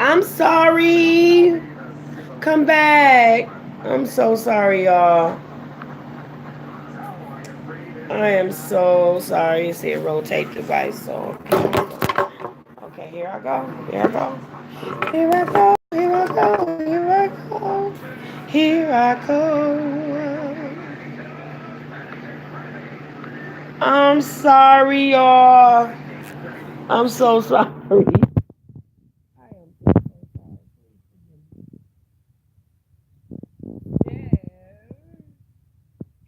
I'm sorry. Come back. I'm so sorry, y'all. I am so sorry. It said rotate device. So okay, here I go. Here I go. Here I go. Here I go. Here I go. Here I go. I'm sorry, y'all. I'm so sorry. I am so sorry.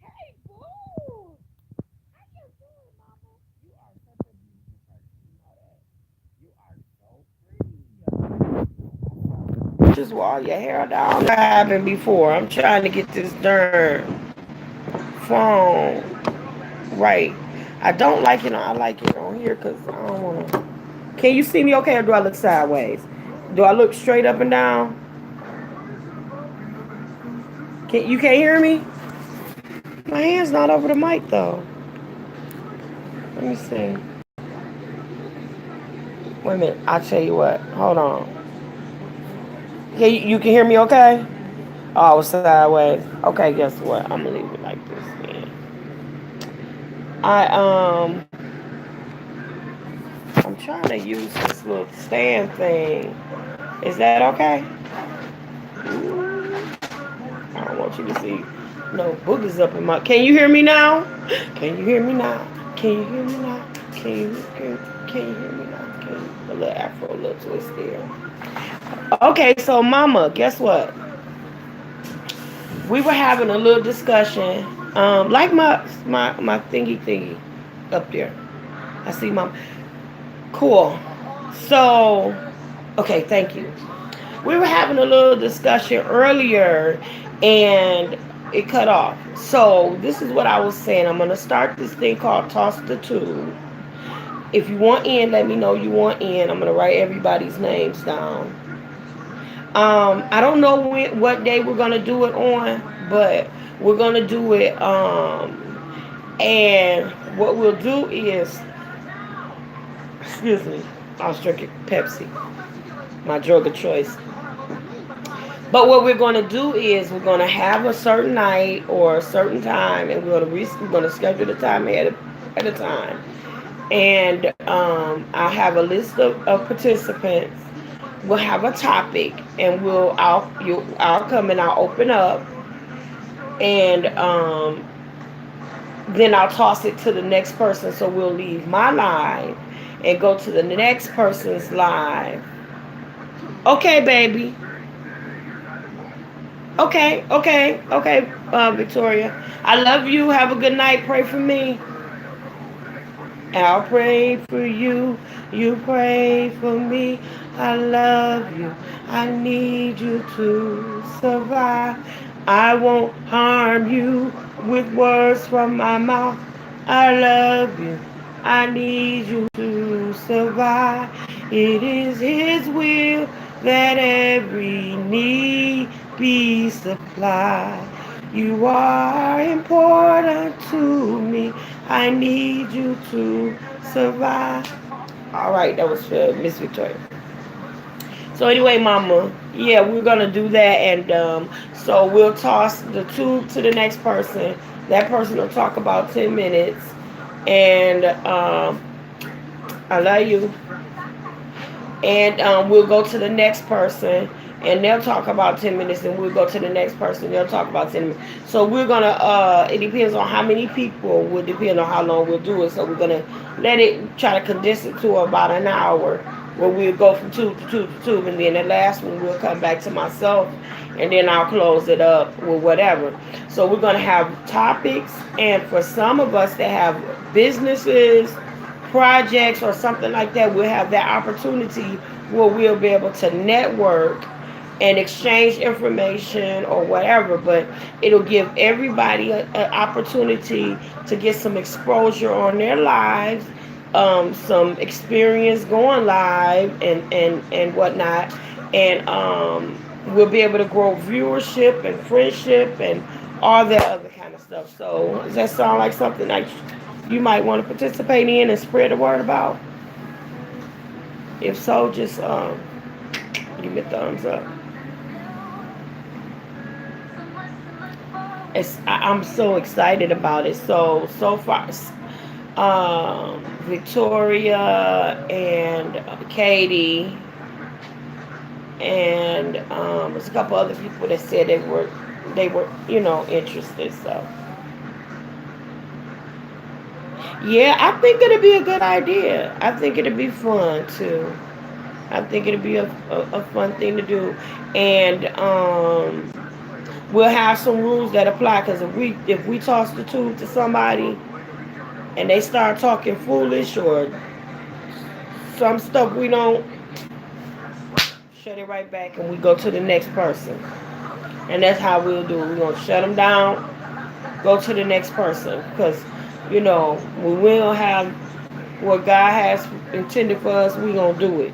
Hey, boo. How you doing, mama? You are such a beautiful person. You know that. You are so pretty. Just wall your hair down. What happened before? I'm trying to get this darn phone right. I don't like it. I like it on here because I don't want to. Can you see me okay or do I look sideways? Do I look straight up and down? You can't hear me? My hand's not over the mic though. Let me see. Wait a minute. I'll tell you what. Hold on. You can hear me okay? Oh, I was sideways. Okay, guess what? I'm gonna leave it like this then. I I'm trying to use this little stand thing. Is that okay? I don't want you to see no boogers up in my. Can you hear me now? Can you hear me now? Can you hear me now? Can you hear me now? Can you, a little afro, a little twist there. Okay, so mama, guess what? We were having a little discussion, like my thingy up there. I see mom. Cool. So, okay, thank you. We were having a little discussion earlier, and it cut off. So this is what I was saying. I'm gonna start this thing called Toss the Tube. If you want in, let me know you want in. I'm gonna write everybody's names down. I don't know what day we're gonna do it on, but we're gonna do it. And what we'll do is, excuse me, I was drinking Pepsi, my drug of choice. But what we're going to do is we're going to have a certain night or a certain time, and we're going to schedule the time at a time. And I'll have a list of participants. We'll have a topic, and I'll come and I'll open up, and then I'll toss it to the next person. So we'll leave my live and go to the next person's live. Okay, baby. Okay, Victoria. I love you. Have a good night. Pray for me. I'll pray for you. You pray for me. I love you. I need you to survive. I won't harm you with words from my mouth. I love you. I need you to survive. It is His will that every need be supplied. You are important to me. I need you to survive. All right, that was for Miss Victoria. So anyway, Mama, yeah, we're gonna do that, and so we'll toss the tube to the next person. That person will talk about 10 minutes, and I love you. And we'll go to the next person, and they'll talk about 10 minutes, and we'll go to the next person, they'll talk about 10 minutes. So we're gonna it depends on how many people, will depend on how long we'll do it. So we're gonna let it try to condense it to about an hour, where we'll go from tube to tube to tube, and then the last one we'll come back to myself, and then I'll close it up with whatever. So we're gonna have topics, and for some of us that have businesses, projects, or something like that, we'll have that opportunity where we'll be able to network and exchange information or whatever. But it'll give everybody an opportunity to get some exposure on their lives, some experience going live, and whatnot. And we'll be able to grow viewership and friendship and all that other kind of stuff. So does that sound like something like you might want to participate in and spread the word about? If so, just Give me a thumbs up. I'm so excited about it. So far, Victoria and Katie and there's a couple other people that said they were interested. So yeah, I think it'd be a good idea. I think it'd be fun too. I think it'd be a fun thing to do, and we'll have some rules that apply. Because if we toss the tube to somebody and they start talking foolish or some stuff we don't, shut it right back and we go to the next person. And that's how we'll do it. We're gonna shut them down, go to the next person, because we will have what God has intended for us. We're gonna do it,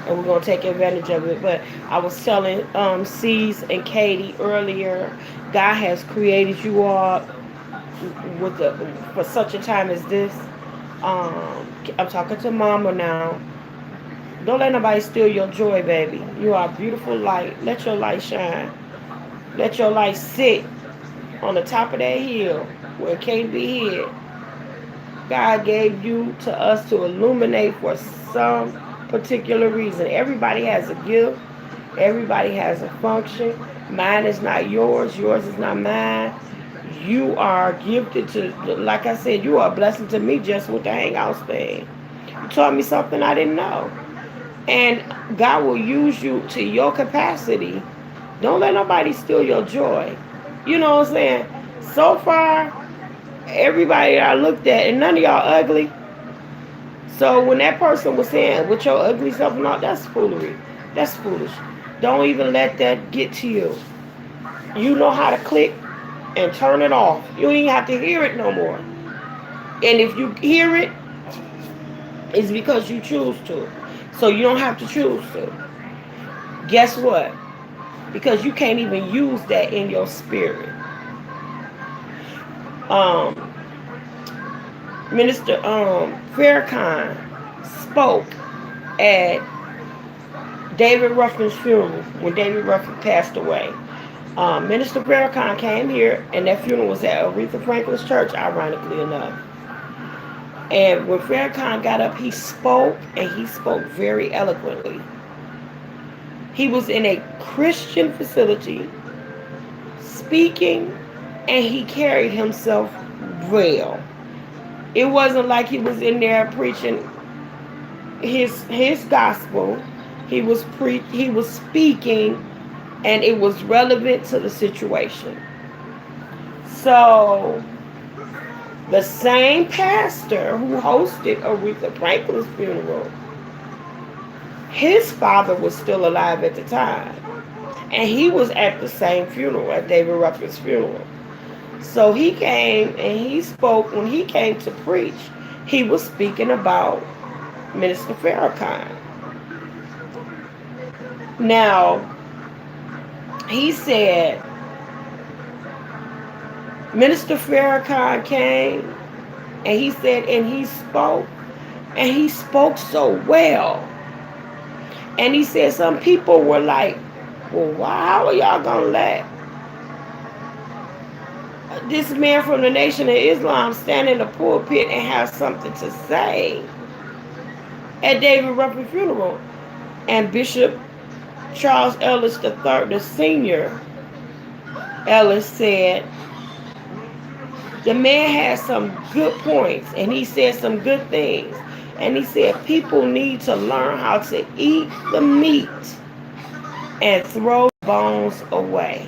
and we're gonna take advantage of it. But I was telling C's and Katie earlier, God has created you all for such a time as this. I'm talking to Mama now. Don't let nobody steal your joy, baby. You are a beautiful light. Let your light shine. Let your light sit on the top of that hill where it can't be hid. God gave you to us to illuminate for some particular reason. Everybody has a gift. Everybody has a function. Mine is not yours. Yours is not mine. You are gifted to, like I said, you are a blessing to me just with the Hangouts thing. You taught me something I didn't know. And God will use you to your capacity. Don't let nobody steal your joy. You know what I'm saying? So far, everybody that I looked at, and none of y'all ugly. So when that person was saying, with your ugly self and all, that's foolery. That's foolish. Don't even let that get to you. You know how to click and turn it off. You don't even have to hear it no more. And if you hear it, it's because you choose to. So you don't have to choose to. Guess what? Because you can't even use that in your spirit. Minister Farrakhan spoke at David Ruffin's funeral when David Ruffin passed away. Minister Farrakhan came here, and that funeral was at Aretha Franklin's church, ironically enough. And when Farrakhan got up, he spoke, and he spoke very eloquently. He was in a Christian facility speaking, and he carried himself well. It wasn't like he was in there preaching his gospel. He was speaking, and it was relevant to the situation. So the same pastor who hosted Aretha Franklin's funeral, his father was still alive at the time, and he was at the same funeral, at David Ruffin's funeral. So he came and he spoke. When he came to preach, he was speaking about Minister Farrakhan. Now, he said, Minister Farrakhan came, and he said, and he spoke so well. And he said some people were like, well, how are y'all going to let this man from the Nation of Islam stand in the pulpit and have something to say at David Ruffin's funeral? And Bishop Charles Ellis III, the senior Ellis, said, the man had some good points, and he said some good things. And he said people need to learn how to eat the meat and throw the bones away.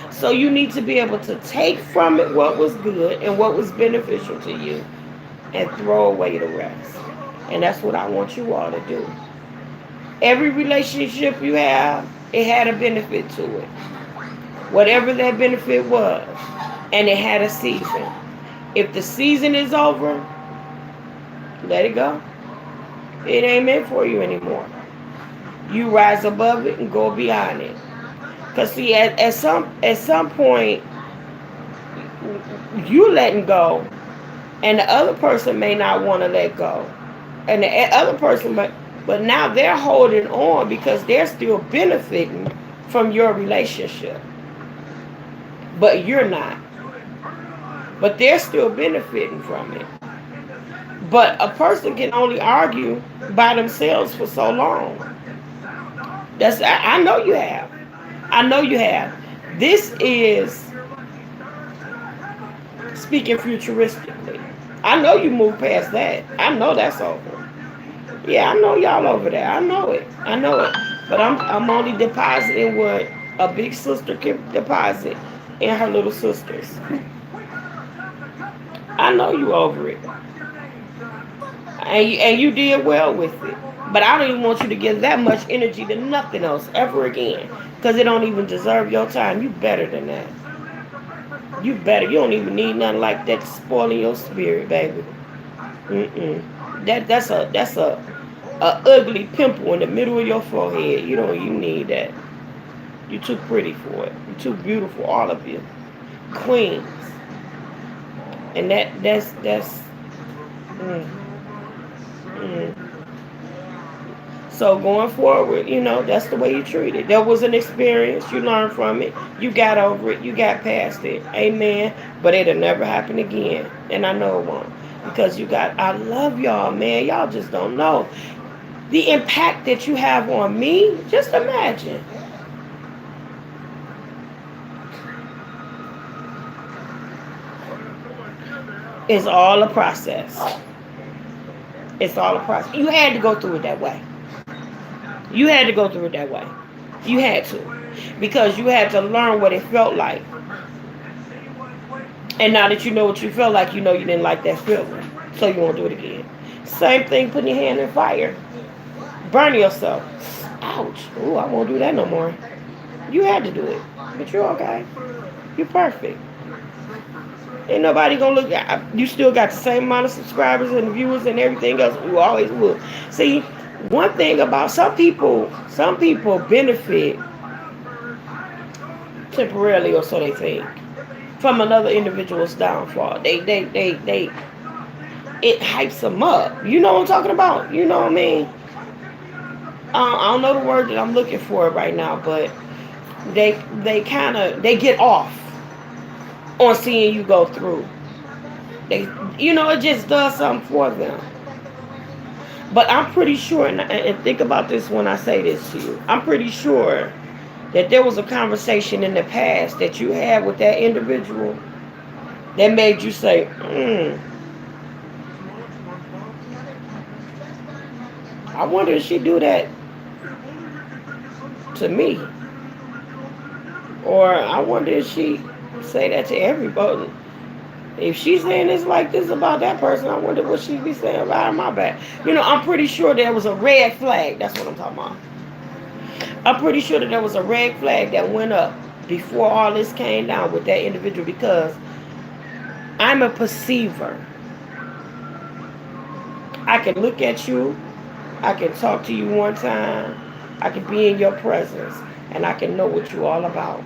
So you need to be able to take from it what was good and what was beneficial to you and throw away the rest. And that's what I want you all to do. Every relationship you have, it had a benefit to it. Whatever that benefit was. And it had a season. If the season is over, let it go. It ain't meant for you anymore. You rise above it and go beyond it. Because see, at some point, you letting go, and the other person may not want to let go. And the other person But now they're holding on because they're still benefiting from your relationship. But you're not. But they're still benefiting from it. But a person can only argue by themselves for so long. I know you have. I know you have. This is speaking futuristically. I know you moved past that. I know that's over. Yeah, I know y'all over there. I know it. I know it. But I'm only depositing what a big sister can deposit in her little sisters. I know you over it. And you did well with it. But I don't even want you to give that much energy to nothing else ever again. Because it don't even deserve your time. You better than that. You better. You don't even need nothing like that to spoil your spirit, baby. Mm-mm. That's a ugly pimple in the middle of your forehead. You don't even need that. You're too pretty for it. You're too beautiful, all of you. Queens. And that's mm, mm. So going forward, that's the way you treat it. There was an experience. You learned from it. You got over it. You got past it. Amen. But it'll never happen again. And I know it won't. Because I love y'all, man. Y'all just don't know. The impact that you have on me, just imagine. It's all a process. It's all a process. You had to go through it that way. You had to go through it that way. You had to. Because you had to learn what it felt like. And now that you know what you felt like, you know you didn't like that feeling. So you won't do it again. Same thing, putting your hand in fire. Burn yourself. Ouch. Ooh, I won't do that no more. You had to do it. But you're okay. You're perfect. Ain't nobody gonna look at you. Still got the same amount of subscribers and viewers and everything else. You always will. See, one thing about some people benefit temporarily, or so they think, from another individual's downfall. They it hypes them up. You know what I'm talking about? You know what I mean? I don't know the word that I'm looking for right now, but they get off on seeing you go through. It just does something for them. But I'm pretty sure, and think about this when I say this to you, I'm pretty sure that there was a conversation in the past that you had with that individual that made you say, I wonder if she do that to me. Or I wonder if she say that to everybody. If she's saying this like this about that person, I wonder what she'd be saying about my back. I'm pretty sure there was a red flag. That's what I'm talking about. I'm pretty sure that there was a red flag that went up before all this came down with that individual, because I'm a perceiver. I can look at you. I can talk to you one time. I can be in your presence. And I can know what you're all about.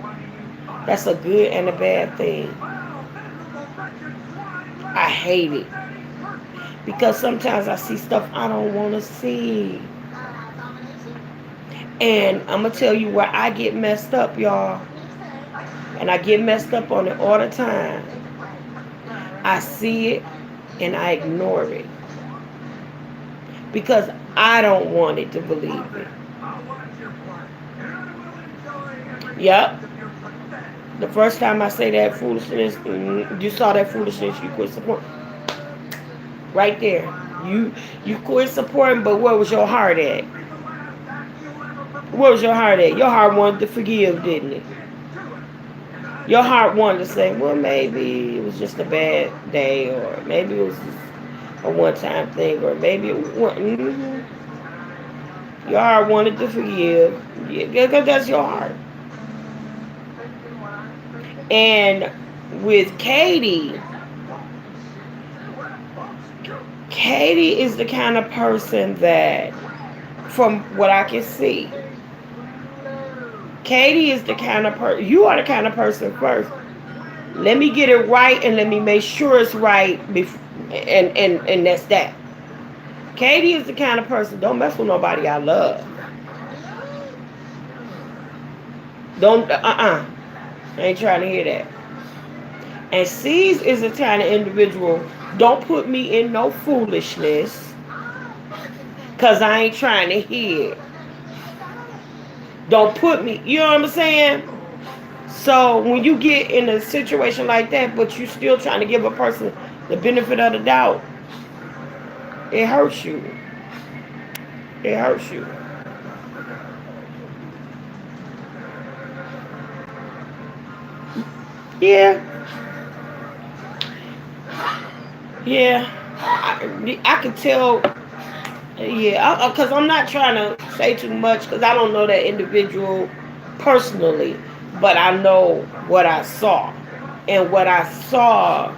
That's a good and a bad thing. I hate it. Because sometimes I see stuff I don't want to see. And I'm going to tell you where I get messed up, y'all. And I get messed up on it all the time. I see it and I ignore it. Because I don't want it to believe it. Yep. The first time I say that foolishness, you saw that foolishness, you quit supporting. Right there. You quit supporting, but where was your heart at? Where was your heart at? Your heart wanted to forgive, didn't it? Your heart wanted to say, well, maybe it was just a bad day, or maybe it was just a one-time thing, or maybe it wasn't. Your heart wanted to forgive. Yeah, because that's your heart. And with Katie is the kind of person that, from what I can see, Katie is the kind of person, you are the kind of person first. Let me get it right and let me make sure it's right, and that's that. Katie is the kind of person, don't mess with nobody I love. Don't, I ain't trying to hear that. And C's is the kind of individual, don't put me in no foolishness, because I ain't trying to hear it. Don't put me, you know what I'm saying? So when you get in a situation like that, but you still trying to give a person the benefit of the doubt, it hurts you. It hurts you. Yeah, yeah. I could tell. Yeah, because I'm not trying to say too much because I don't know that individual personally, but I know what I saw, and what I saw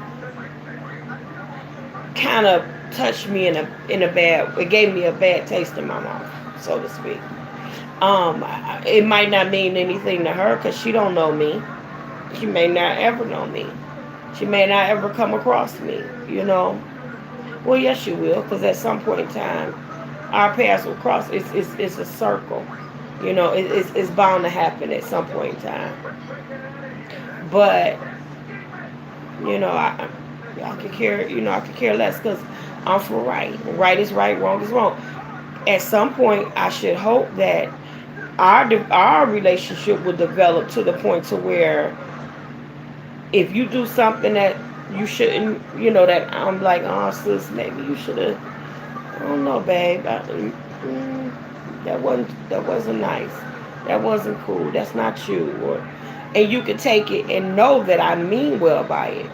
kind of touched me in a bad. It gave me a bad taste in my mouth, so to speak. It might not mean anything to her because she don't know me. She may not ever know me. She may not ever come across me. You know. Well, yes, you will, because at some point in time, our paths will cross. It's a circle. You know, it's bound to happen at some point in time. But you know, I could care. You know, I could care less because I'm for right. Right is right. Wrong is wrong. At some point, I should hope that our relationship will develop to the point to where if you do something that you shouldn't, you know, that I'm like, oh, sis, maybe you should have. I don't know, babe. That wasn't nice. That wasn't cool. That's not you. And you can take it and know that I mean well by it.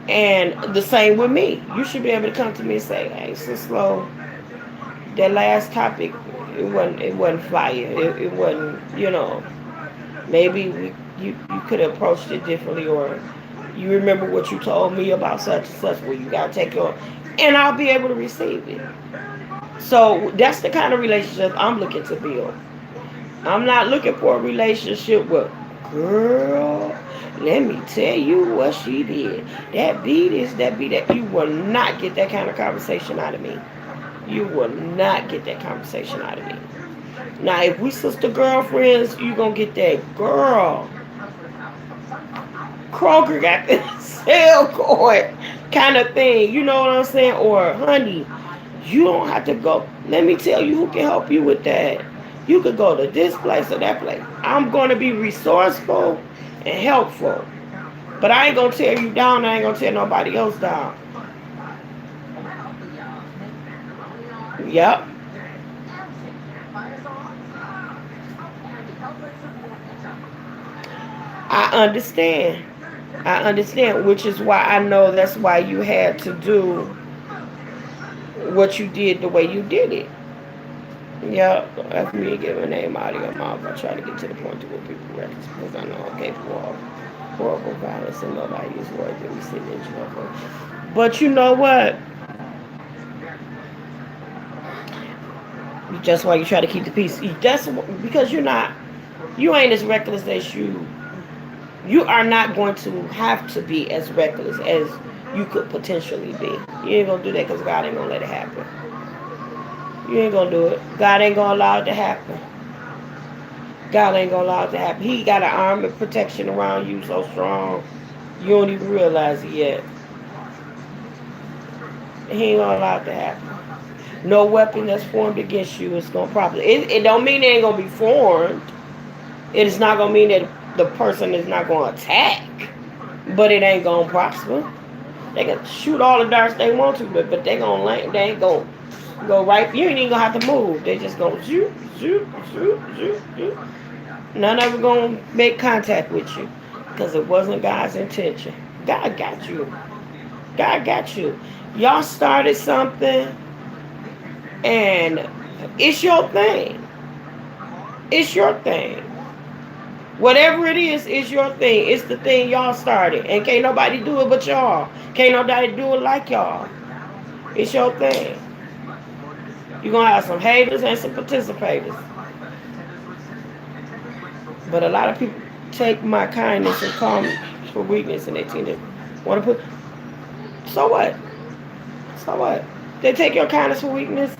And the same with me. You should be able to come to me and say, "Hey, Sis-Lo, that last topic, it wasn't fire. It wasn't. You know, maybe you could have approached it differently, or you remember what you told me about such and such. Well, you gotta take your, and I'll be able to receive it." So that's the kind of relationship I'm looking to build. I'm not looking for a relationship with, girl, let me tell you what she did. That be this, that be that. You will not get that kind of conversation out of me. You will not get that conversation out of me. Now, if we sister girlfriends, you going to get that, girl, Kroger got the sale card kind of thing. You know what I'm saying? Or, honey, you don't have to go. Let me tell you who can help you with that. You could go to this place or that place. I'm going to be resourceful and helpful. But I ain't going to tear you down. I ain't going to tear nobody else down. Yep. I understand. I understand, which is why I know that's why you had to do what you did the way you did it. Yeah, after me give a name out of your mouth, I try to get to the point to where people recognize because I know I'm capable of horrible violence and nobody is worth it. We sit in trouble. But you know what? Just why you try to keep the peace. That's because you ain't as reckless as you are not going to have to be as reckless as you could potentially be. You ain't gonna do that because God ain't gonna let it happen. You ain't gonna do it. God ain't gonna allow it to happen. God ain't gonna allow it to happen. He got an arm of protection around you so strong, you don't even realize it yet. He ain't gonna allow it to happen. No weapon that's formed against you is gonna probably. It don't mean it ain't gonna be formed. It is not gonna mean that the person is not gonna attack, but it ain't gonna prosper. They can shoot all the darts they want to, but they gonna land. They ain't gonna go right. You ain't even gonna have to move. They just gonna shoot, shoot, shoot, shoot, shoot. None of them gonna make contact with you because it wasn't God's intention. God got you. God got you. Y'all started something, and it's your thing. It's your thing. Whatever it is, it's your thing. It's the thing y'all started, and can't nobody do it but y'all. Can't nobody do it like y'all. It's your thing. You're gonna have some haters and some participators. But a lot of people take my kindness and call me for weakness, and they tend to want to put. So what? So what? They take your kindness for weakness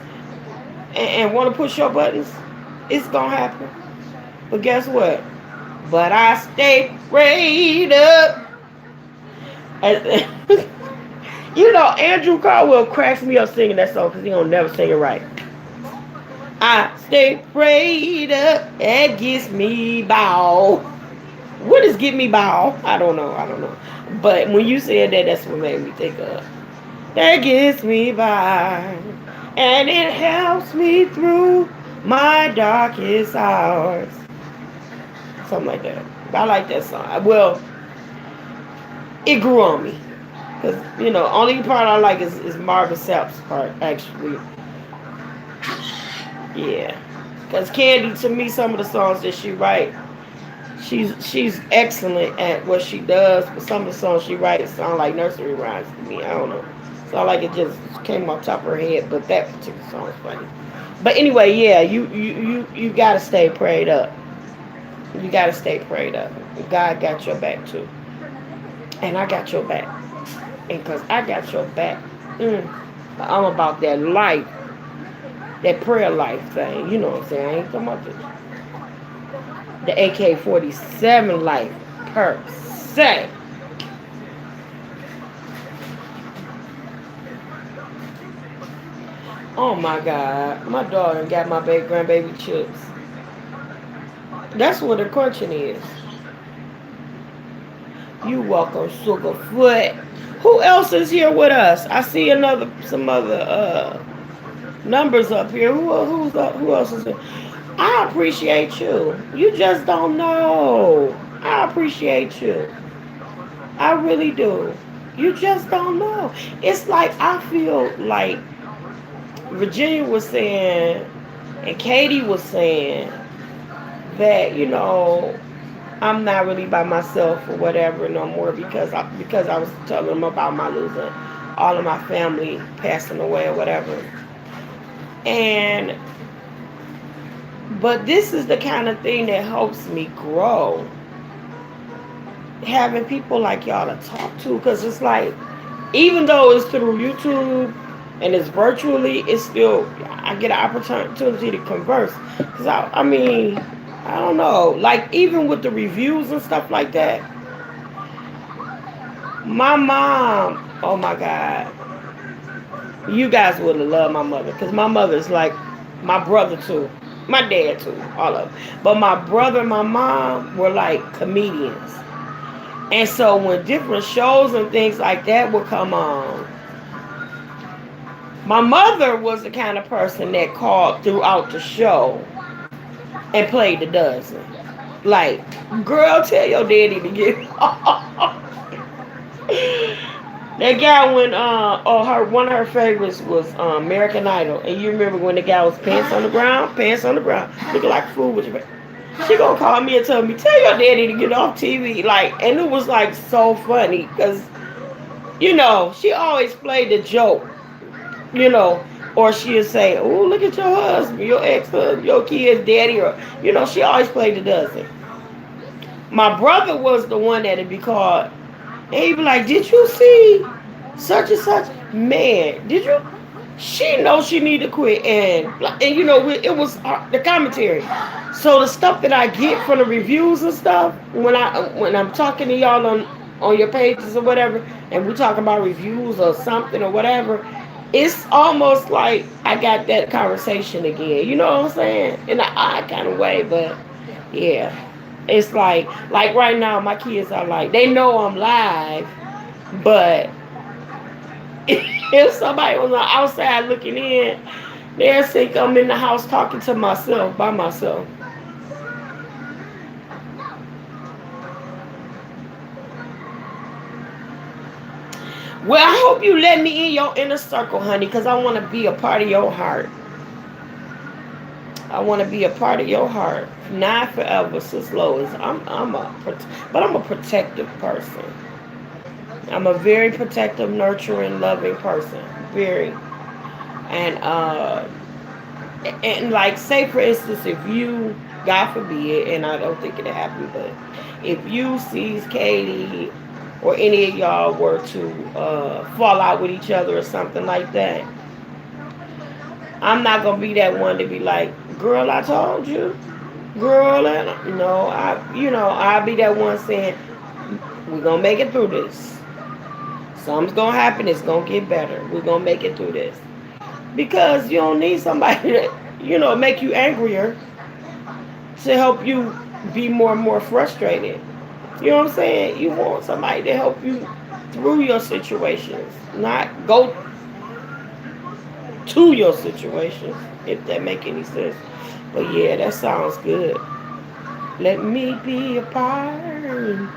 and want to push your buttons. It's gonna happen. But guess what? But I stay prayed up. You know, Andrew Caldwell cracks me up singing that song because he don't never sing it right. I stay prayed up. That gets me bow. What is get me bow? I don't know. I don't know. But when you said that, that's what made me think of. That gets me by. And it helps me through my darkest hours. Something like that. I like that song. Well, it grew on me. Because, you know, only part I like is Marvin Sapp's part, actually. Yeah. Because Candy, to me, some of the songs that she writes, she's excellent at what she does, but some of the songs she writes sound like nursery rhymes to me. I don't know. Sound like it just came off top of her head, but that particular song is funny. But anyway, yeah, you gotta stay prayed up. You gotta stay prayed up. God got your back too, and I got your back, and cause I got your back, I'm about that life, that prayer life thing. You know what I'm saying? I ain't talking about the AK-47 life per se. Oh my God, my daughter got my baby grandbaby chips. That's what the crunching is. You welcome, Sugarfoot. Who else is here with us? I see some other numbers up here. Who else is here? I appreciate you. You just don't know. I appreciate you. I really do. You just don't know. It's like I feel like Virginia was saying and Katie was saying that, you know, I'm not really by myself or whatever no more because I was telling them about my losing all of my family passing away or whatever. And but this is the kind of thing that helps me grow. Having people like y'all to talk to, because it's like, even though it's through YouTube and it's virtually, it's still, I get an opportunity to converse. Because I mean, I don't know, like even with the reviews and stuff like that, my mom, oh my God, you guys would have loved my mother, because my mother's like my brother too, my dad too, all of them. But my brother and my mom were like comedians. And so when different shows and things like that would come on, my mother was the kind of person that called throughout the show and played the dozen. Like, girl, tell your daddy to get that guy when one of her favorites was American Idol. And you remember when the guy was pants on the ground, looking like a fool with your she gonna call me and tell me, tell your daddy to get off TV. Like, and it was like so funny because, you know, she always played the joke, you know, or she'd say, oh, look at your husband, your ex-husband, your kid's daddy, or, you know, she always played the dozen. My brother was the one that'd be called, and he'd be like, did you see such and such? Man, did you? She knows she need to quit, and you know, it was the commentary. So the stuff that I get from the reviews and stuff, when I'm talking to y'all on your pages or whatever, and we talking about reviews or something or whatever, it's almost like I got that conversation again. You know what I'm saying? In an odd kind of way, but yeah, it's like right now my kids are like, they know I'm live, but if somebody was outside looking in, they'll think I'm in the house talking to myself by myself. Well, I hope you let me in your inner circle, honey, because I want to be a part of your heart. I want to be a part of your heart. Not forever, Sis-Lo is. But I'm a protective person. I'm a very protective, nurturing, loving person. Very. And like, say for instance, if you, God forbid, and I don't think it'll happen, but if you sees Katie or any of y'all were to fall out with each other or something like that, I'm not gonna be that one to be like, girl, I told you, girl, and no, I'll be that one saying, we're gonna make it through this. Something's gonna happen. It's gonna get better. We're gonna make it through this because you don't need somebody to, make you angrier to help you be more and more frustrated. You know what I'm saying? You want somebody to help you through your situations, not go to your situations, if that make any sense. But yeah, that sounds good. Let me be a part.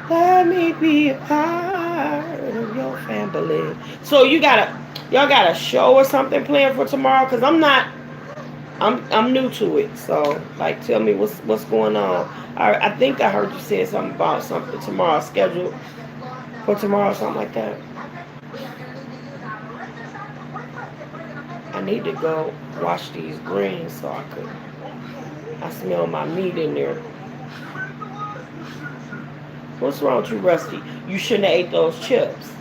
Let me be a part of your family. So y'all got a show or something planned for tomorrow? Cause I'm not. I'm new to it. So like, tell me what's going on. I think I heard you say something about something tomorrow scheduled for tomorrow, something like that. I need to go wash these greens so I could. I smell my meat in there. What's wrong with you, Rusty? You shouldn't have ate those chips.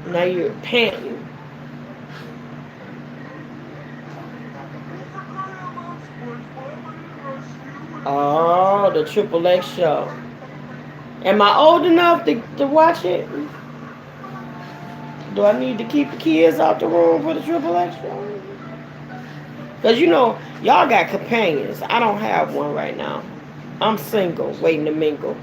Now you're panting. Oh, the Triple X show. Am I old enough to watch it? Do I need to keep the kids out the room for the Triple X show? Because y'all got companions. I don't have one right now. I'm single, waiting to mingle.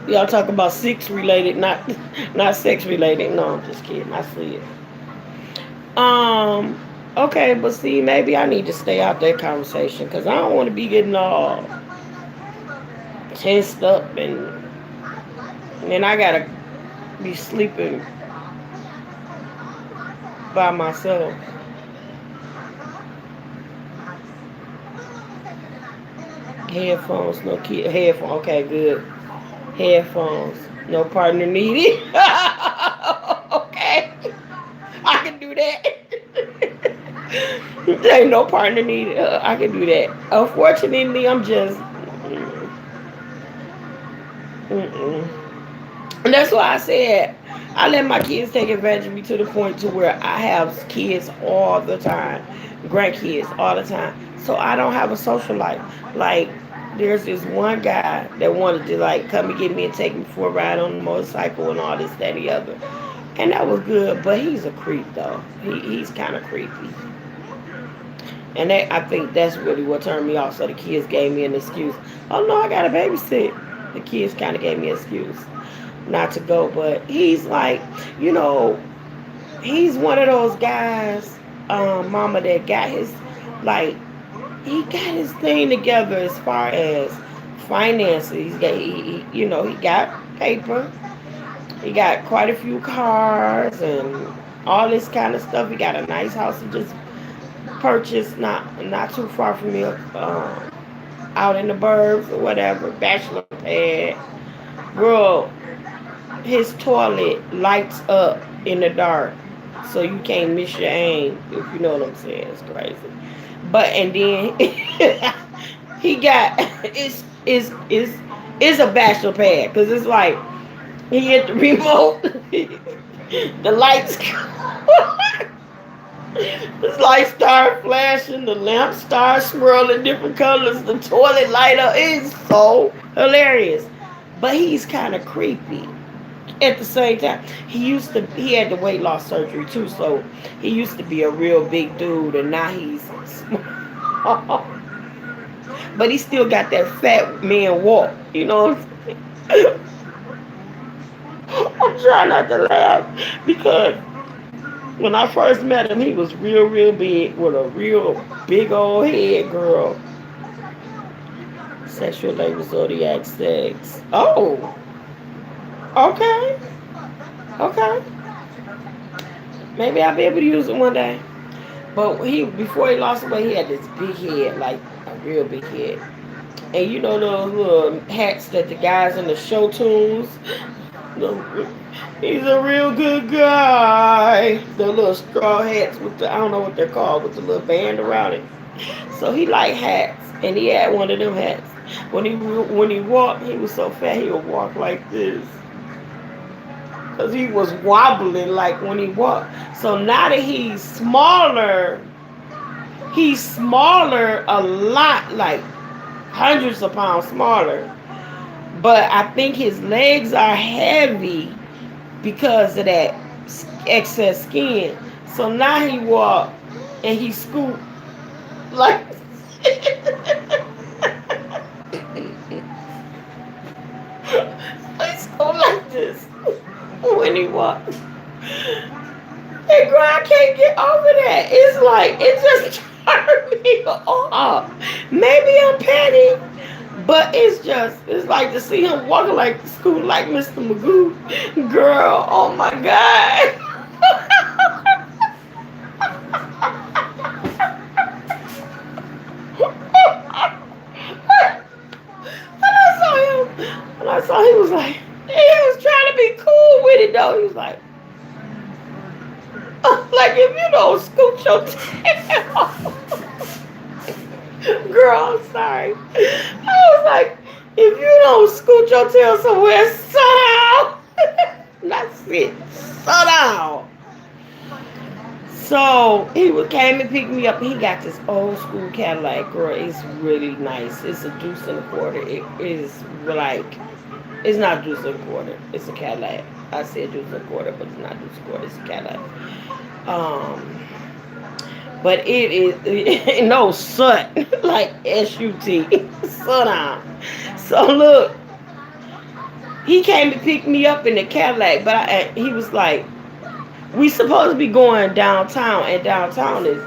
Y'all talk about sex related, not sex related. No, I'm just kidding. I see it. Um. Okay, but see, maybe I need to stay out that conversation because I don't want to be getting all tensed up and then I gotta be sleeping by myself. Headphones, no kid. Headphones. Okay, good. Headphones, no partner needed. Okay, I can do that. There ain't no partner needed. I can do that. Unfortunately, I'm just. Mm-mm. And that's why I said I let my kids take advantage of me to the point to where I have kids all the time, grandkids all the time. So I don't have a social life. Like there's this one guy that wanted to like come and get me and take me for a ride on the motorcycle and all this, that, and the other. And that was good, but he's a creep though. He's kind of creepy. And I think that's really what turned me off. So the kids gave me an excuse. Oh no, I got to babysit. The kids kind of gave me an excuse not to go, but he's like, you know, he's one of those guys, mama, that got his, like, he got his thing together as far as finances. He got paper. He got quite a few cars and all this kind of stuff. He got a nice house he just purchased, not too far from me, out in the burbs or whatever. Bachelor pad, girl. His toilet lights up in the dark, so you can't miss your aim. If you know what I'm saying, it's crazy. But and then he got it's a bachelor pad because it's like he hit the remote, the lights, the lights start flashing, the lamps start swirling different colors, the toilet light up. It's so hilarious, but he's kind of creepy at the same time. He had the weight loss surgery too, so he used to be a real big dude and now he's small. But he still got that fat man walk, you know what I'm saying? I'm trying not to laugh because when I first met him he was real big with a real big old head, girl. Sexual labor zodiac sex. Oh, okay. Okay. Maybe I'll be able to use it one day. But before he lost weight, he had this big head, like a real big head. And you know those little hats that the guys in the show tunes. He's a real good guy. The little straw hats with I don't know what they're called, with the little band around it. So he liked hats, and he had one of them hats. When he walked, he was so fat he would walk like this, cause he was wobbling like when he walked. So now that he's smaller a lot, like hundreds of pounds smaller. But I think his legs are heavy because of that excess skin. So now he walk and he scoot like he scoot like this when he walk. And girl, I can't get over that. It's like it just turned me off. Maybe I'm petty, but it's like to see him walking like scoot like Mr. Magoo. Girl, oh my god. When I saw he was like, he was trying to be cool with it though. He was like, like if you don't scoot your tail, girl, I'm sorry. I was like, if you don't scoot your tail somewhere, sit down. Not sit, sit down. So came and picked me up. And he got this old school Cadillac, girl. It's really nice. It's a deuce and a quarter. It is like it's not deuce and a quarter. It's a Cadillac. I said deuce and a quarter, but it's not deuce and a quarter. It's a Cadillac. But it is no sut like SUT sundown. So look, he came to pick me up in the Cadillac, but he was like, "We supposed to be going downtown, and downtown is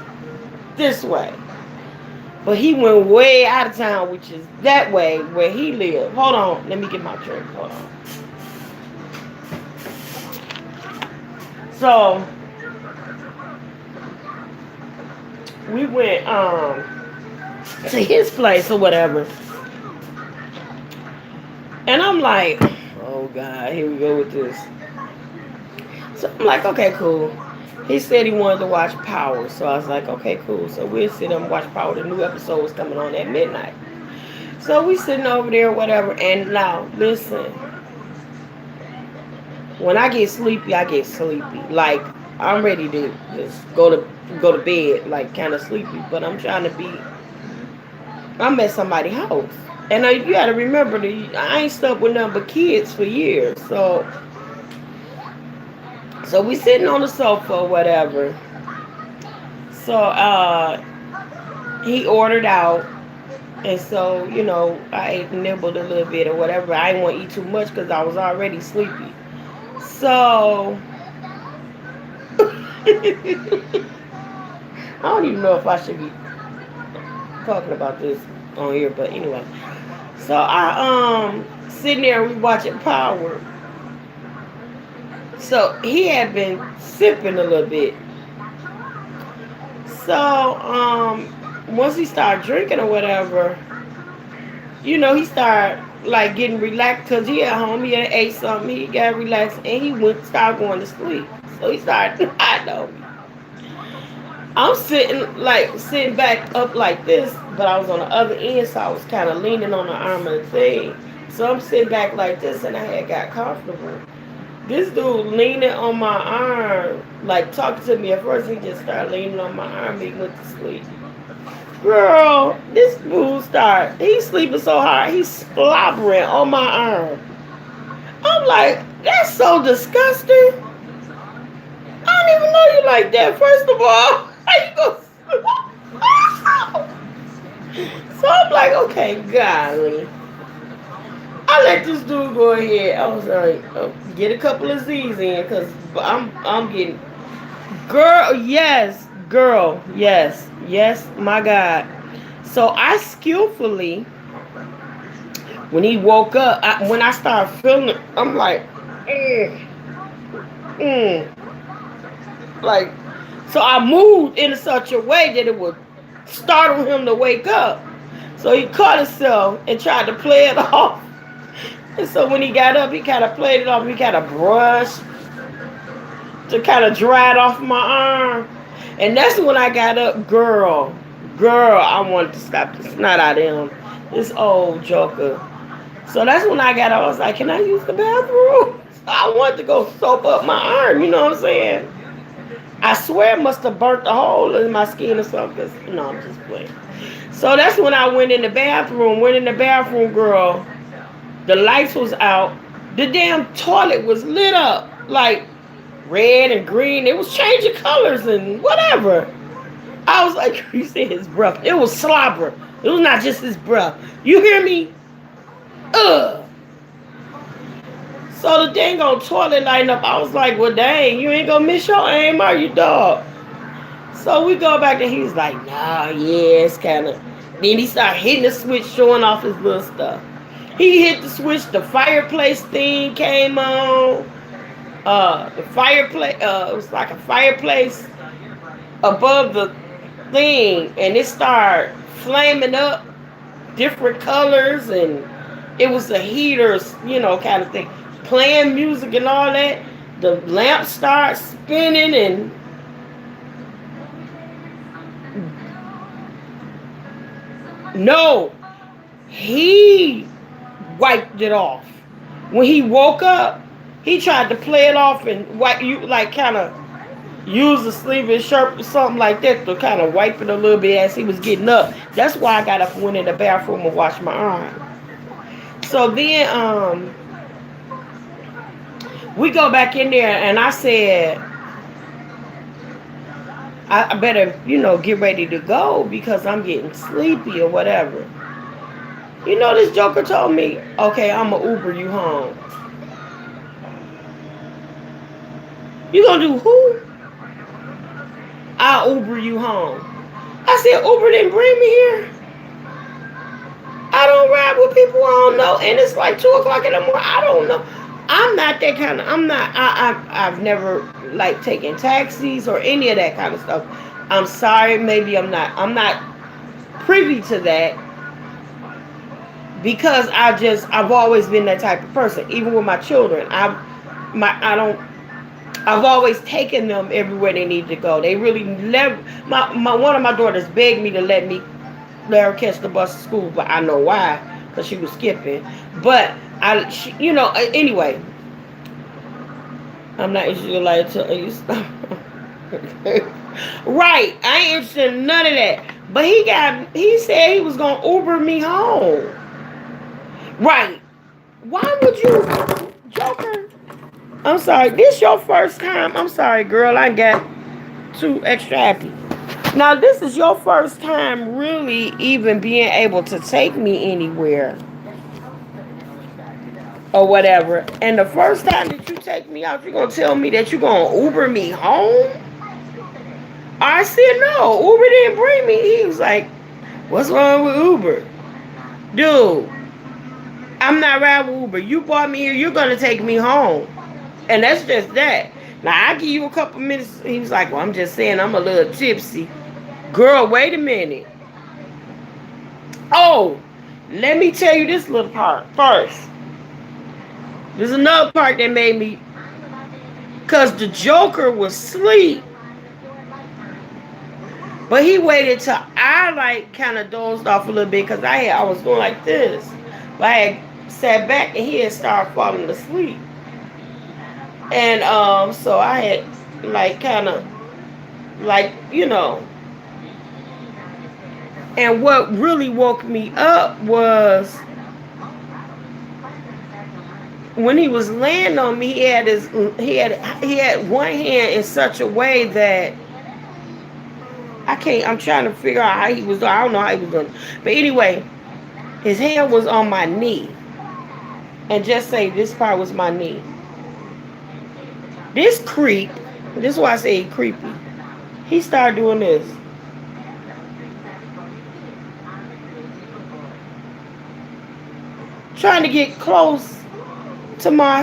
this way." But he went way out of town, which is that way where he lived. Hold on, let me get my drink. Hold on. So we went to his place or whatever. And I'm like, oh God, here we go with this. So I'm like, okay, cool. He said he wanted to watch Power. So I was like, okay, cool. So we'll sit and watch Power. The new episode was coming on at midnight. So we sitting over there, whatever. And now, listen. When I get sleepy, I get sleepy. Like, I'm ready to just go to bed, like kind of sleepy. But I'm at somebody's house. And you got to remember, I ain't stuck with nothing but kids for years. So we sitting on the sofa or whatever. So he ordered out. And so, I ate nibbled a little bit or whatever. I didn't want to eat too much because I was already sleepy. So I don't even know if I should be talking about this on here, but anyway. So I sitting there, we watching Power. So he had been sipping a little bit. So once he started drinking or whatever, he started like getting relaxed because he at home, he had ate something, he got relaxed, and he started going to sleep. So he started hiding on me. I'm sitting back up like this, but I was on the other end, so I was kind of leaning on the arm of the thing. So I'm sitting back like this, and I had got comfortable. This dude leaning on my arm, like talking to me. At first, he just started leaning on my arm. He went to sleep. Girl, this dude he's sleeping so hard, he's slobbering on my arm. I'm like, that's so disgusting. I don't even know you like that. First of all, how you go? So I'm like, okay, golly. I let this dude go ahead. I was like, get a couple of Z's in, because I'm getting, girl, yes, my God. So I skillfully, when he woke up, when I started feeling it, I'm like, like, so I moved in such a way that it would startle him to wake up. So he caught himself and tried to play it off. And so when he got up, he kind of played it off. He kind of brushed to kind of dry it off my arm. And that's when I got up. Girl, I wanted to slap the snot out of him. This old joker. So that's when I got up. I was like, can I use the bathroom? I wanted to go soap up my arm, you know what I'm saying? I swear it must have burnt a hole in my skin or something. No, I'm just playing. So that's when I went in the bathroom. Went in the bathroom, girl. The lights was out. The damn toilet was lit up. Like red and green. It was changing colors and whatever. I was like, you see his breath. It was slobber. It was not just his breath. You hear me? Ugh. So the dang on toilet lighting up. I was like, well, dang, you ain't gonna miss your aim, are you, dog? So we go back and he's like, nah, yeah, it's kind of. Then he started hitting the switch, showing off his little stuff. He hit the switch, the fireplace thing came on. The fireplace, it was like a fireplace above the thing, and it started flaming up different colors, and it was a heater, kind of thing, playing music and all that. The lamp started spinning, and no, he wiped it off. When he woke up, he tried to play it off and wipe you like kind of use the sleeve of his shirt or something like that to kind of wipe it a little bit as he was getting up. That's why I got up and went in the bathroom and washed my arm. So then we go back in there and I said, I better, get ready to go because I'm getting sleepy or whatever. This joker told me, okay, I'm going to Uber you home. You going to do who? I'll Uber you home. I said, Uber didn't bring me here. I don't ride with people I don't know. And it's like 2 o'clock in the morning. I don't know. I'm not that kind of, I've never like taken taxis or any of that kind of stuff. I'm sorry. Maybe I'm not privy to that because I've always been that type of person. Even with my children, I've always taken them everywhere they need to go. They really never. One of my daughters begged me to let her catch the bus to school, but I know why, because she was skipping. But anyway, I'm not interested in like to right. I ain't interested in none of that. But he said he was gonna Uber me home. Right. Why would you, Joker? I'm sorry. This your first time. I'm sorry, girl. I got too extra happy. Now, this is your first time really even being able to take me anywhere or whatever. And the first time that you take me out, you're going to tell me that you're going to Uber me home? I said, no, Uber didn't bring me. He was like, what's wrong with Uber? Dude, I'm not riding with Uber. You brought me here. You're going to take me home. And that's just that. Now, I give you a couple minutes. He was like, well, I'm just saying I'm a little tipsy. Girl, wait a minute. Oh, let me tell you this little part first. There's another part that made me, because the Joker was asleep. But he waited till I like kind of dozed off a little bit because I was going like this. But I had sat back and he had started falling asleep. And so I had like kind of like, and what really woke me up was when he was laying on me, he had one hand in such a way that I'm trying to figure out how he was doing. I don't know how he was doing. But anyway, his hand was on my knee. And just say this part was my knee. This creep, this is why I say he creepy. He started doing this. Trying to get close to my,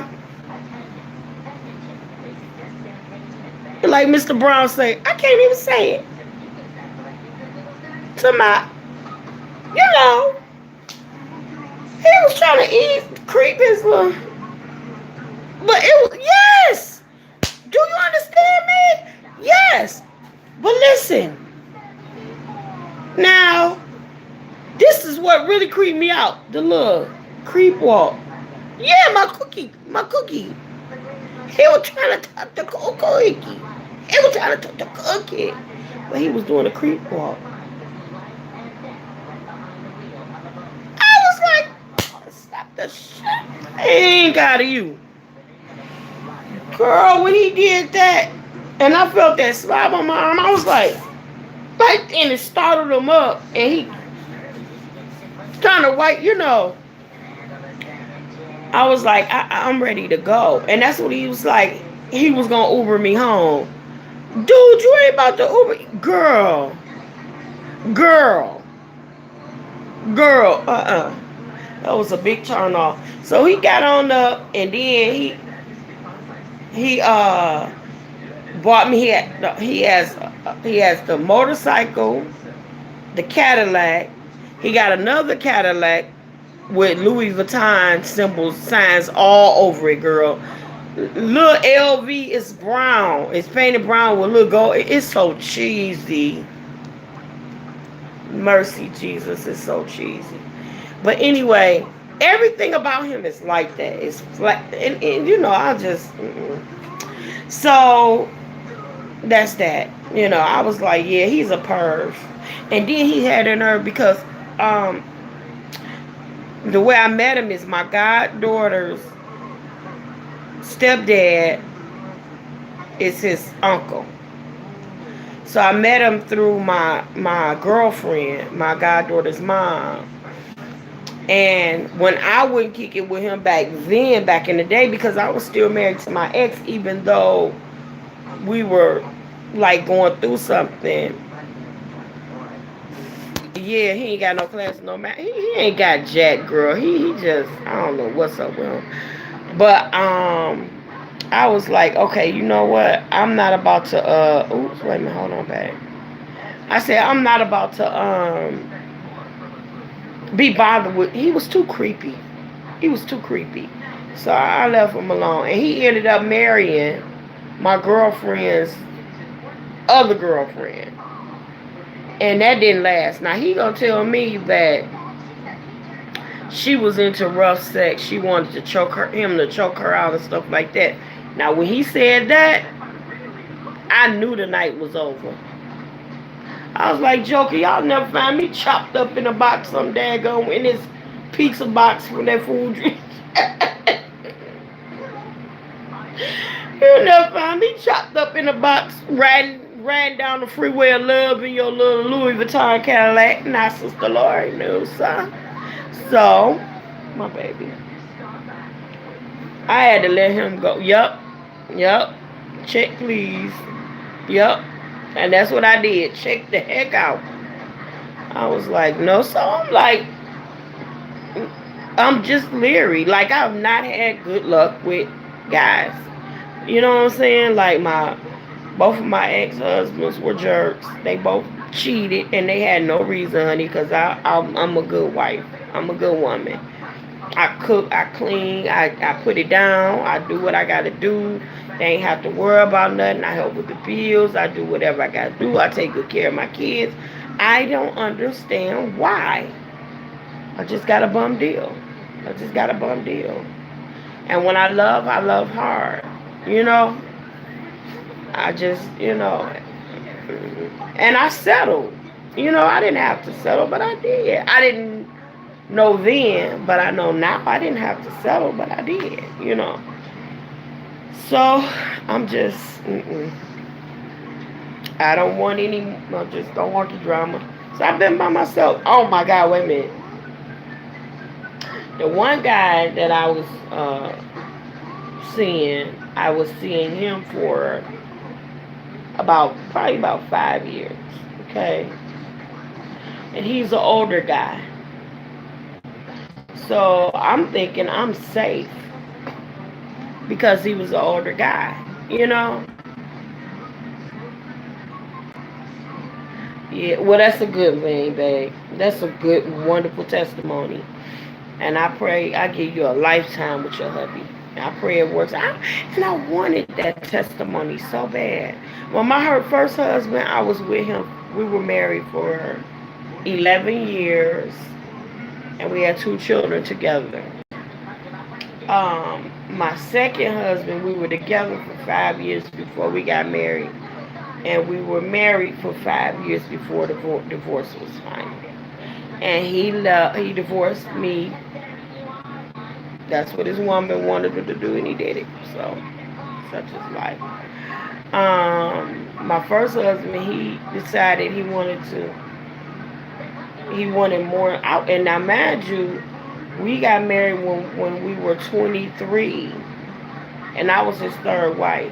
like Mr. Brown say, I can't even say it. To my, he was trying to creep his little, but it was, yes. Do you understand me? Yes. But listen, now, this this is what really creeped me out. The little creep walk. Yeah, my cookie. My cookie. He was trying to touch the cookie. He was trying to touch the cookie. But he was doing a creep walk. I was like, stop the shit. Ain't out of you. Girl, when he did that, and I felt that slap on my arm, I was like, and it startled him up, and he trying to wipe, I was like, I'm ready to go. And that's what he was like. He was going to Uber me home. Dude, you ain't about to Uber. Girl, uh-uh. That was a big turn off. So he got on up, and then he bought me. He has the motorcycle, the Cadillac. He got another Cadillac with Louis Vuitton symbols, signs all over it, girl. Little LV is brown. It's painted brown with little gold. It's so cheesy. Mercy, Jesus, it's so cheesy. But anyway, everything about him is like that. It's flat, and I just. So that's that. I was like, yeah, he's a perv. And then he had a nerve because the way I met him is my goddaughter's stepdad is his uncle. So I met him through my girlfriend, my goddaughter's mom. And when I wouldn't kick it with him back in the day, because I was still married to my ex, even though we were like going through something. Yeah, he ain't got no class, no man. He ain't got jack, girl. He just, I don't know what's up with him. But I was like, okay, you know what? I'm not about to oops, wait a minute, hold on back. I said I'm not about to be bothered with. He was too creepy. He was too creepy. So I left him alone. And he ended up marrying my girlfriend's other girlfriend. And that didn't last. Now he gonna tell me that she was into rough sex. She wanted to him to choke her out and stuff like that. Now when he said that, I knew the night was over. I was like, Joker, y'all never find me chopped up in a box some daggone in this pizza box from that food. You'll never find me chopped up in a box riding down the freeway of love in your little Louis Vuitton Cadillac. Nah, Sister Lori knew, son. So, my baby. I had to let him go. Yup. Check, please. Yup. And that's what I did. Check the heck out. I was like, no. So I'm just leery. Like, I've not had good luck with guys. You know what I'm saying? Like, both of my ex-husbands were jerks. They both cheated, and they had no reason, honey, because I'm a good wife. I'm a good woman. I cook, I clean, I put it down, I do what I got to do. They ain't have to worry about nothing. I help with the bills. I do whatever I got to do. I take good care of my kids. I don't understand why. I just got a bum deal. And when I love hard. I just, and I settled. I didn't have to settle, but I did. I didn't know then, but I know now. I didn't have to settle, but I did. So I'm just, I don't want I just don't want the drama. So I've been by myself. Oh my God, wait a minute. The one guy that I was I was seeing him for probably about 5 years. Okay. And he's an older guy. So I'm thinking I'm safe because he was an older guy. Yeah, well, that's a good thing, babe. That's a good, wonderful testimony. And I pray I give you a lifetime with your hubby. I pray it works out. And I wanted that testimony so bad. When my first husband, I was with him. We were married for 11 years. and we had 2 children together. My second husband, we were together for 5 years before we got married, and we were married for 5 years before the divorce was final. And he divorced me. That's what his woman wanted him to do, and he did it. So, such is life. My first husband, he decided he wanted more out. And now, mind you, we got married when we were 23, and I was his third wife.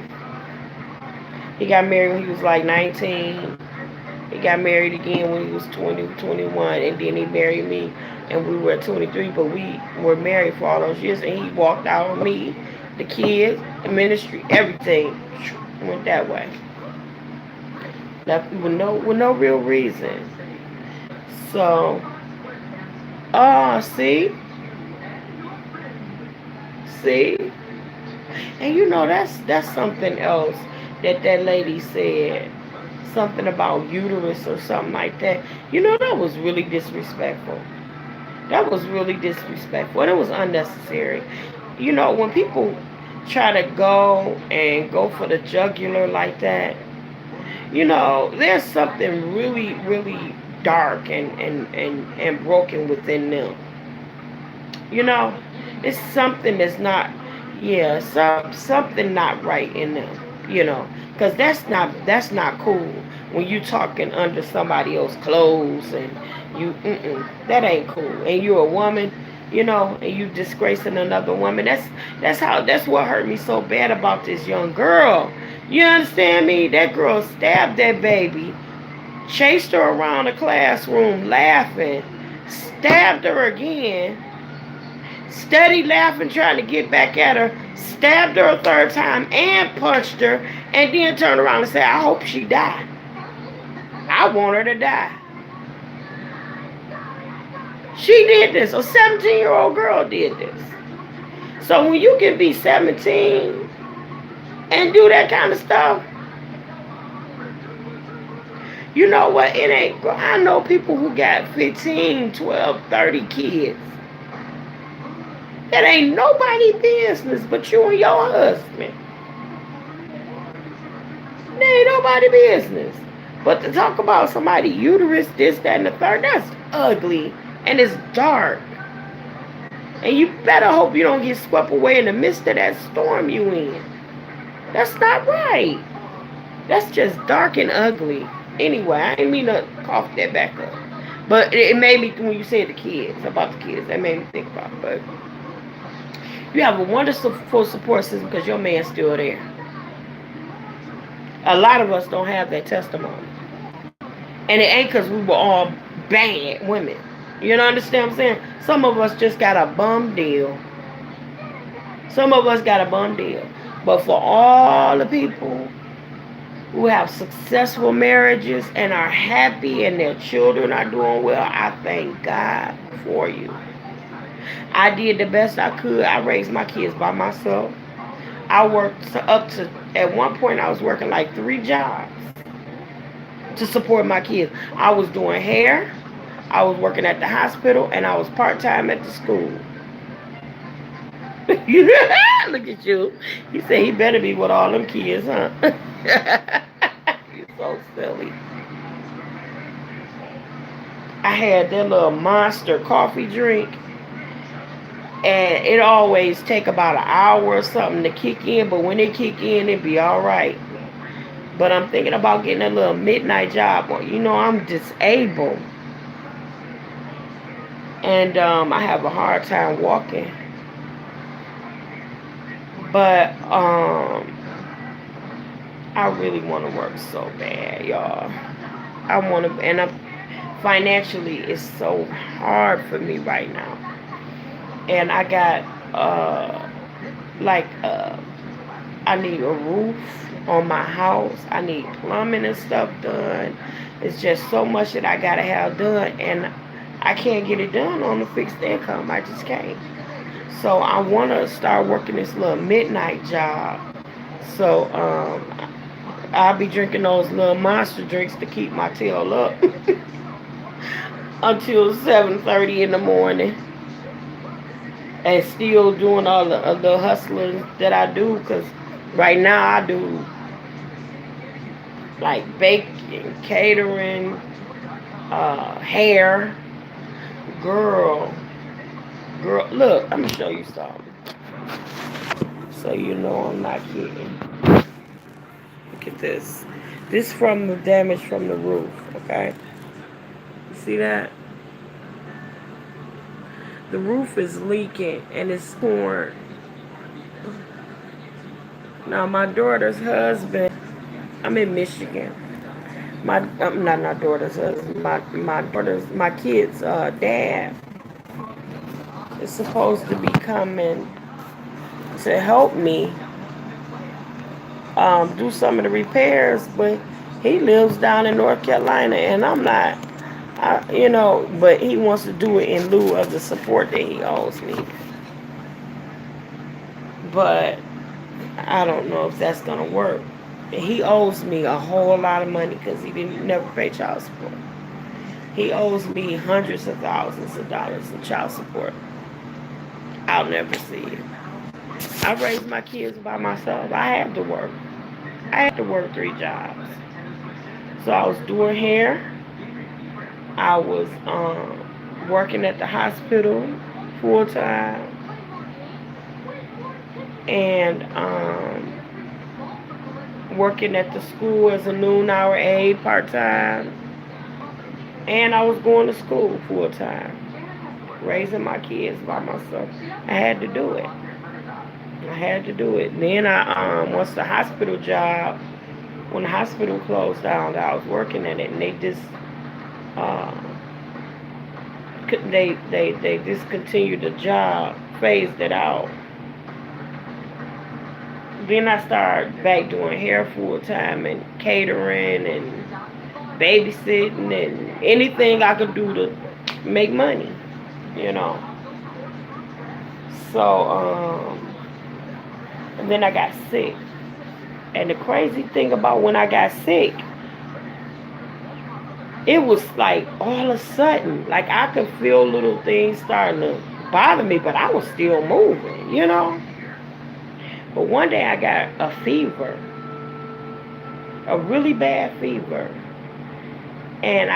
He got married when he was like 19. He got married again when he was 20, 21, and then he married me, and we were 23. But we were married for all those years, and he walked out on me, the kids, the ministry, everything went that way. That with no real reason. So, see, see, and that's something else that lady said, something about uterus or something like that. That was really disrespectful. That was really disrespectful. And it was unnecessary. When people try to go for the jugular like that, there's something really, really dark and broken within them. You know, it's something that's not, yeah, something not right in them. Because that's not cool when you talking under somebody else's clothes and that ain't cool. And you're a woman, and you disgracing another woman. That's what hurt me so bad about this young girl. You understand me? That girl stabbed that baby, chased her around the classroom laughing, stabbed her again, steady laughing, trying to get back at her, stabbed her a third time and punched her, and then turned around and said, I hope she die. I want her to die. She did this. A 17-year-old girl did this. So when you can be 17 and do that kind of stuff, you know what? It ain't. I know people who got 15, 12, 30 kids. That ain't nobody business but you and your husband. That ain't nobody business. But to talk about somebody uterus, this, that, and the third, that's ugly. And it's dark. And you better hope you don't get swept away in the midst of that storm you in. That's not right. That's just dark and ugly. Anyway, I didn't mean to cough that back up. But it made me, when you said about the kids, that made me think about it. But you have a wonderful support system because your man's still there. A lot of us don't have that testimony. And it ain't because we were all bad women. You know, understand what I'm saying? Some of us just got a bum deal. But for all the people who have successful marriages and are happy and their children are doing well, I thank God for you. I did the best I could. I raised my kids by myself. I worked at one point I was working like 3 jobs to support my kids. I was doing hair, I was working at the hospital, and I was part-time at the school. Look at you. He said he better be with all them kids, huh? You're so silly. I had that little Monster coffee drink, and it always take about an hour or something to kick in, but when it kick in, it be all right. But I'm thinking about getting a little midnight job. I'm disabled. And I have a hard time walking. But I really want to work so bad, y'all. I want to, and financially, it's so hard for me right now. And I got, I need a roof on my house. I need plumbing and stuff done. It's just so much that I got to have done. And I can't get it done on a fixed income. I just can't. So I want to start working this little midnight job. So I'll be drinking those little Monster drinks to keep my tail up. until 7:30 in the morning, and still doing all the hustling that I do. Cause right now I do like baking, catering, hair. Girl, girl, look, I'm gonna show you something, so you know I'm not kidding. Look at this. This from the damage from the roof. Okay, you see that? The roof is leaking and it's torn. Now my daughter's husband. I'm in Michigan. My not daughter's husband. My kid's dad is supposed to be coming to help me do some of the repairs, but he lives down in North Carolina, and I'm not. But he wants to do it in lieu of the support that he owes me. But I don't know if that's gonna work. He owes me a whole lot of money because he didn't never pay child support. He owes me hundreds of thousands of dollars in child support. I'll never see it. I raised my kids by myself. I had to work. I had to work 3 jobs. So I was doing hair. I was working at the hospital full time, and working at the school as a noon hour aide part time, and I was going to school full time, raising my kids by myself. I had to do it. I had to do it. Then once the hospital job, when the hospital closed down, I was working at it, and they just uh, they discontinued the job, phased it out. Then I started back doing hair full time and catering and babysitting and anything I could do to make money, you know. So, and then I got sick. And the crazy thing about when I got sick, it was like all of a sudden, like I could feel little things starting to bother me, but I was still moving, you know. But one day I got a fever, a really bad fever. And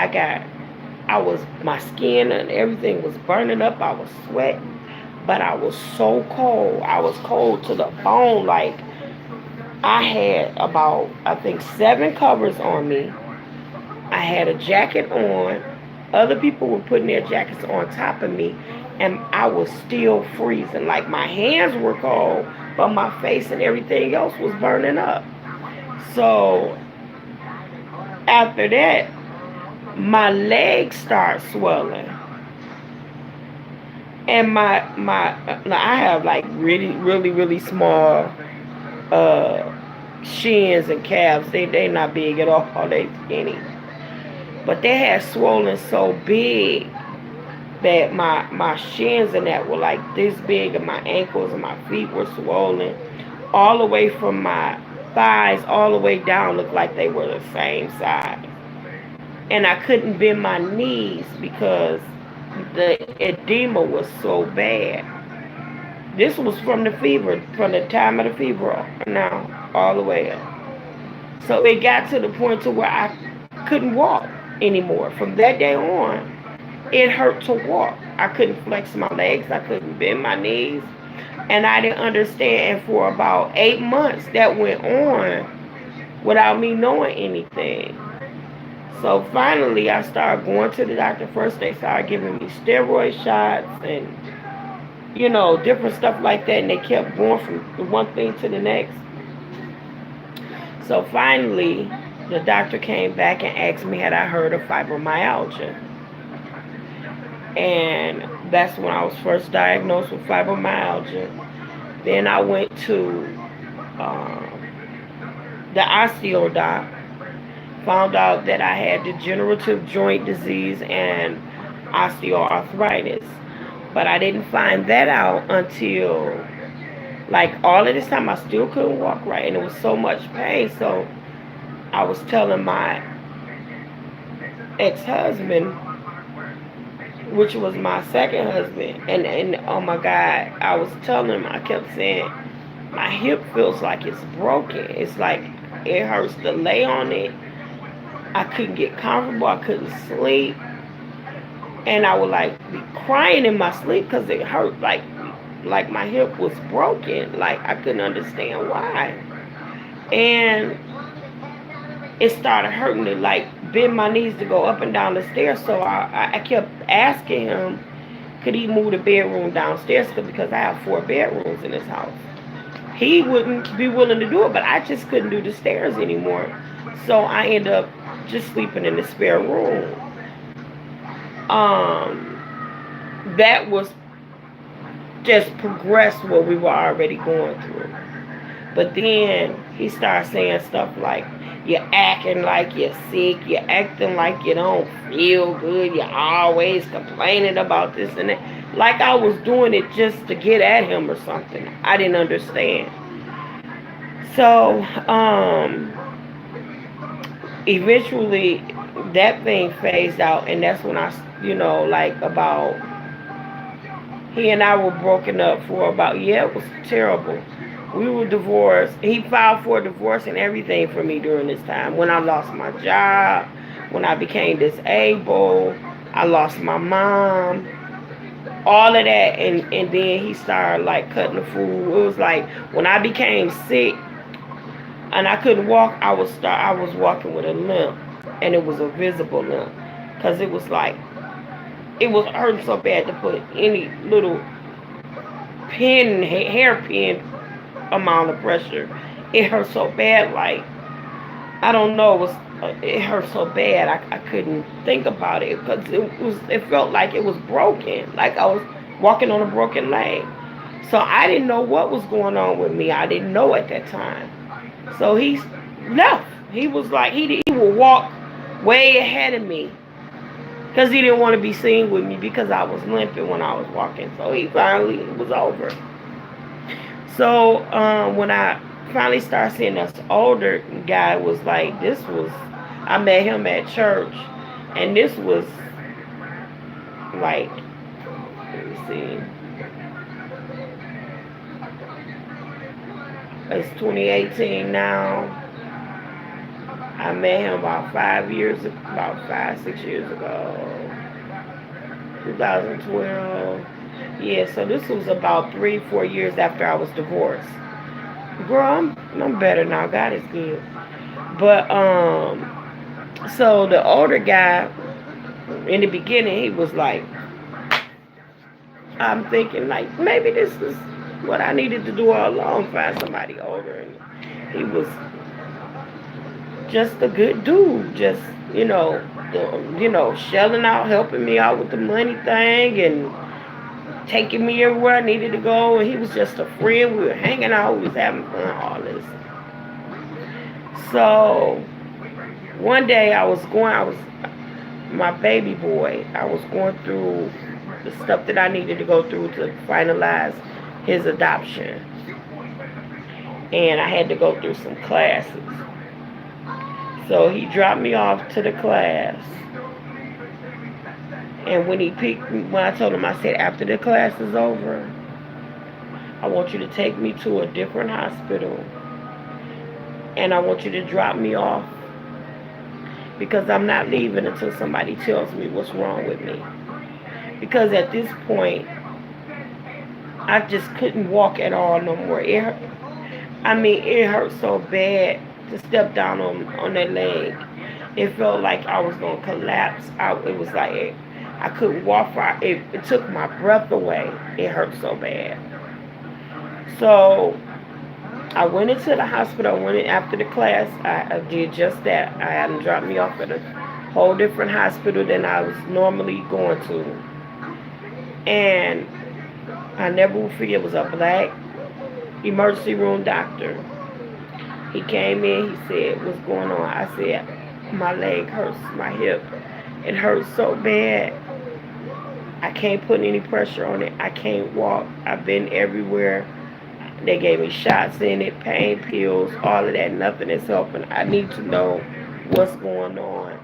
my skin and everything was burning up. I was sweating, but I was so cold. I was cold to the bone. Like I had about, I think, 7 covers on me. I had a jacket on. Other people were putting their jackets on top of me, and I was still freezing. Like my hands were cold, but my face and everything else was burning up. So after that, my legs start swelling, and I have like really really really small uh shins and calves. They not big at all. They skinny, but they had swollen so big that my shins and that were like this big, and my ankles and my feet were swollen all the way from my thighs all the way down. Looked like they were the same size. And I couldn't bend my knees because the edema was so bad. This was from the fever, from the time of the fever now, all the way up. So it got to the point to where I couldn't walk anymore. From that day on, it hurt to walk. I couldn't flex my legs. I couldn't bend my knees. And I didn't understand. And for about 8 months, that went on without me knowing anything. So finally, I started going to the doctor. First, they started giving me steroid shots and, different stuff like that. And they kept going from one thing to the next. So finally, the doctor came back and asked me, had I heard of fibromyalgia? And that's when I was first diagnosed with fibromyalgia. Then I went to the osteo doc. Found out that I had degenerative joint disease and osteoarthritis. But I didn't find that out until, like, all of this time I still couldn't walk right, and it was so much pain. So I was telling my ex-husband, which was my second husband. And oh my God, I was telling him, I kept saying, my hip feels like it's broken. It's like it hurts to lay on it. I couldn't get comfortable. I couldn't sleep. And I would like be crying in my sleep because it hurt like my hip was broken. Like I couldn't understand why. And it started hurting to like bend my knees to go up and down the stairs. So I kept asking him, could he move the bedroom downstairs? Because I have 4 bedrooms in this house. He wouldn't be willing to do it, but I just couldn't do the stairs anymore. So I ended up just sleeping in the spare room. That was just progressed what we were already going through. But then he started saying stuff like, you're acting like you're sick, you're acting like you don't feel good, you're always complaining about this and that. Like I was doing it just to get at him or something. I didn't understand. So, eventually that thing phased out, and that's when like about, he and I were broken up for about, yeah, it was terrible. We were divorced. He filed for a divorce and everything for me during this time. When I lost my job, when I became disabled, I lost my mom, all of that. And then he started like cutting the food. It was like when I became sick and I couldn't walk, I was walking with a limp, and it was a visible limp, because it was like it was hurting so bad to put any little hairpin amount of pressure. It hurt so bad, like I don't know, it hurt so bad I couldn't think about it, because it felt like it was broken, like I was walking on a broken leg. So I didn't know what was going on with me. I didn't know at that time. So he left. He was like, he would walk way ahead of me because he didn't want to be seen with me because I was limping when I was walking. So he finally was over. So when I finally started seeing this older guy, was like, I met him at church, and this was like, let me see, it's 2018 now. I met him about 6 years ago. 2012. Yeah, so this was about 3, 4 years after I was divorced. Girl, I'm better now. God is good. But so the older guy, in the beginning, he was like, I'm thinking like maybe this is what I needed to do all along, find somebody older. And he was just a good dude, just shelling out, helping me out with the money thing, and taking me everywhere I needed to go. And he was just a friend. We were hanging out, we was having fun, all this. So one day my baby boy, I was going through the stuff that I needed to go through to finalize his adoption. And I had to go through some classes. So he dropped me off to the class. And when I told him, I said, after the class is over, I want you to take me to a different hospital. And I want you to drop me off, because I'm not leaving until somebody tells me what's wrong with me. Because at this point, I just couldn't walk at all no more. It hurt so bad to step down on that leg. It felt like I was going to collapse. It was like I couldn't walk far. It took my breath away. It hurt so bad. So I went into the hospital. I went in after the class. I did just that. I had them drop me off at a whole different hospital than I was normally going to. And I never will forget, it was a black emergency room doctor. He came in, he said, what's going on? I said, my leg hurts, my hip. It hurts so bad. I can't put any pressure on it. I can't walk. I've been everywhere. They gave me shots in it, pain pills, all of that. Nothing is helping. I need to know what's going on.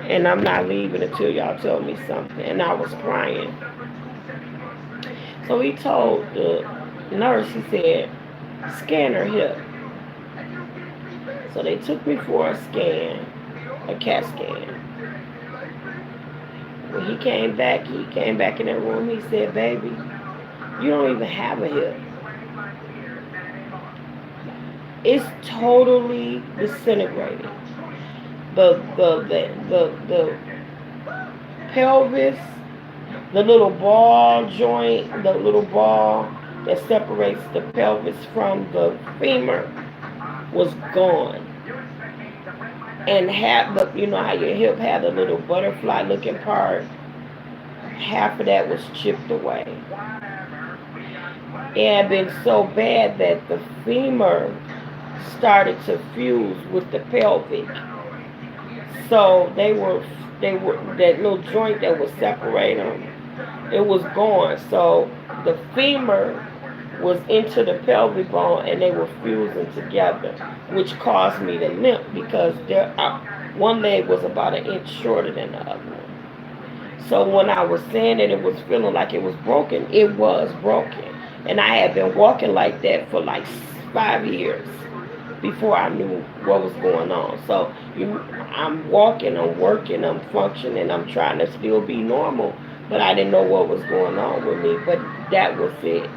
And I'm not leaving until y'all tell me something. And I was crying. So he told the nurse, he said, scan her hip. So they took me for a scan, a CAT scan. When he came back in that room, he said, baby, you don't even have a hip. It's totally disintegrated. The pelvis, the little ball joint, the little ball that separates the pelvis from the femur was gone. And half, but you know how your hip had a little butterfly looking part, half of that was chipped away. It had been so bad that the femur started to fuse with the pelvic. So they were that little joint that would separate them. It was gone. So the femur was into the pelvic bone and they were fusing together, which caused me to limp because one leg was about an inch shorter than the other one. So when I was saying that it was feeling like it was broken, it was broken. And I had been walking like that for like 5 years before I knew what was going on. So I'm walking, I'm working, I'm functioning, I'm trying to still be normal, but I didn't know what was going on with me. But that was it.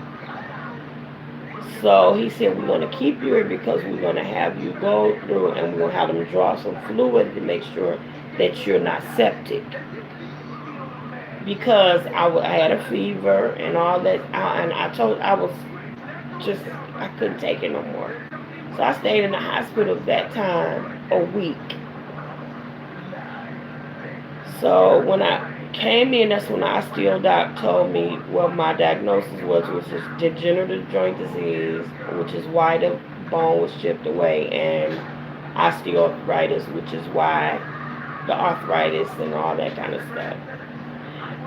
So he said, we're going to keep you here because we're going to have you go through and we're going to have them draw some fluid to make sure that you're not septic. Because I had a fever and all that. And I was just, I couldn't take it no more. So I stayed in the hospital that time a week. So when I came in, that's when the osteodoc told me what my diagnosis was just degenerative joint disease, which is why the bone was chipped away, and osteoarthritis, which is why the arthritis and all that kind of stuff.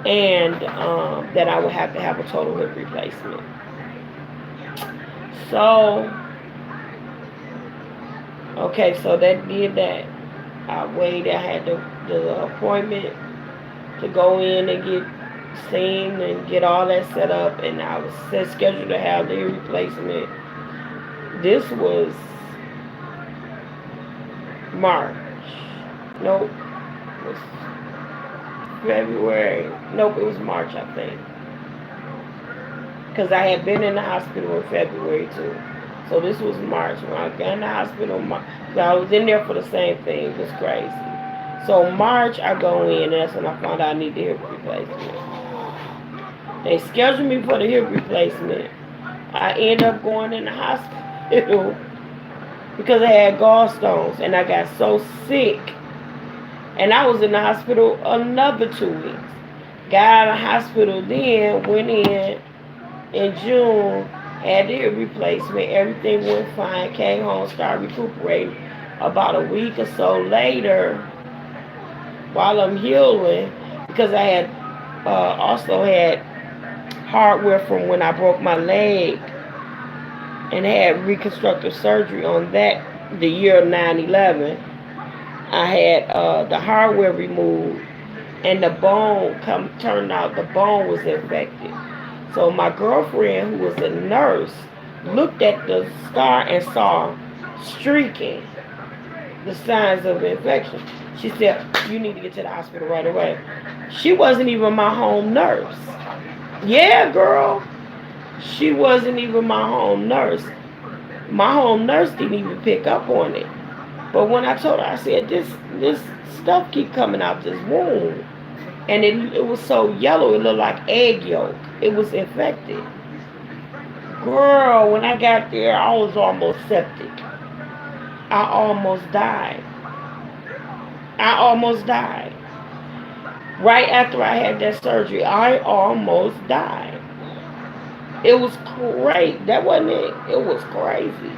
And that I would have to have a total hip replacement. So, okay, so that did that. I waited, I had the appointment to go in and get seen and get all that set up, and I was scheduled to have the replacement. This was March. Nope. It was February. Nope, it was March, I think. Because I had been in the hospital in February too. So this was March when I got in the hospital. I was in there for the same thing. It was crazy. So March I go in, and that's when I found out I need the hip replacement. They scheduled me for the hip replacement. I end up going in the hospital because I had gallstones, and I got so sick. And I was in the hospital another 2 weeks. Got out of the hospital then, went in June, had the hip replacement. Everything went fine. Came home, started recuperating. About a week or so later, while I'm healing, because I had also had hardware from when I broke my leg and had reconstructive surgery on that the year 9/11. I had the hardware removed, and the bone turned out the bone was infected. So my girlfriend, who was a nurse, looked at the scar and saw streaking, the signs of infection. She said, you need to get to the hospital right away. She wasn't even my home nurse. Yeah, girl. She wasn't even my home nurse. My home nurse didn't even pick up on it. But when I told her, I said, this stuff keep coming out this wound. And it was so yellow, it looked like egg yolk. It was infected. Girl, when I got there, I was almost septic. I almost died. I almost died. Right after I had that surgery, I almost died. It was great. That wasn't it. It was crazy.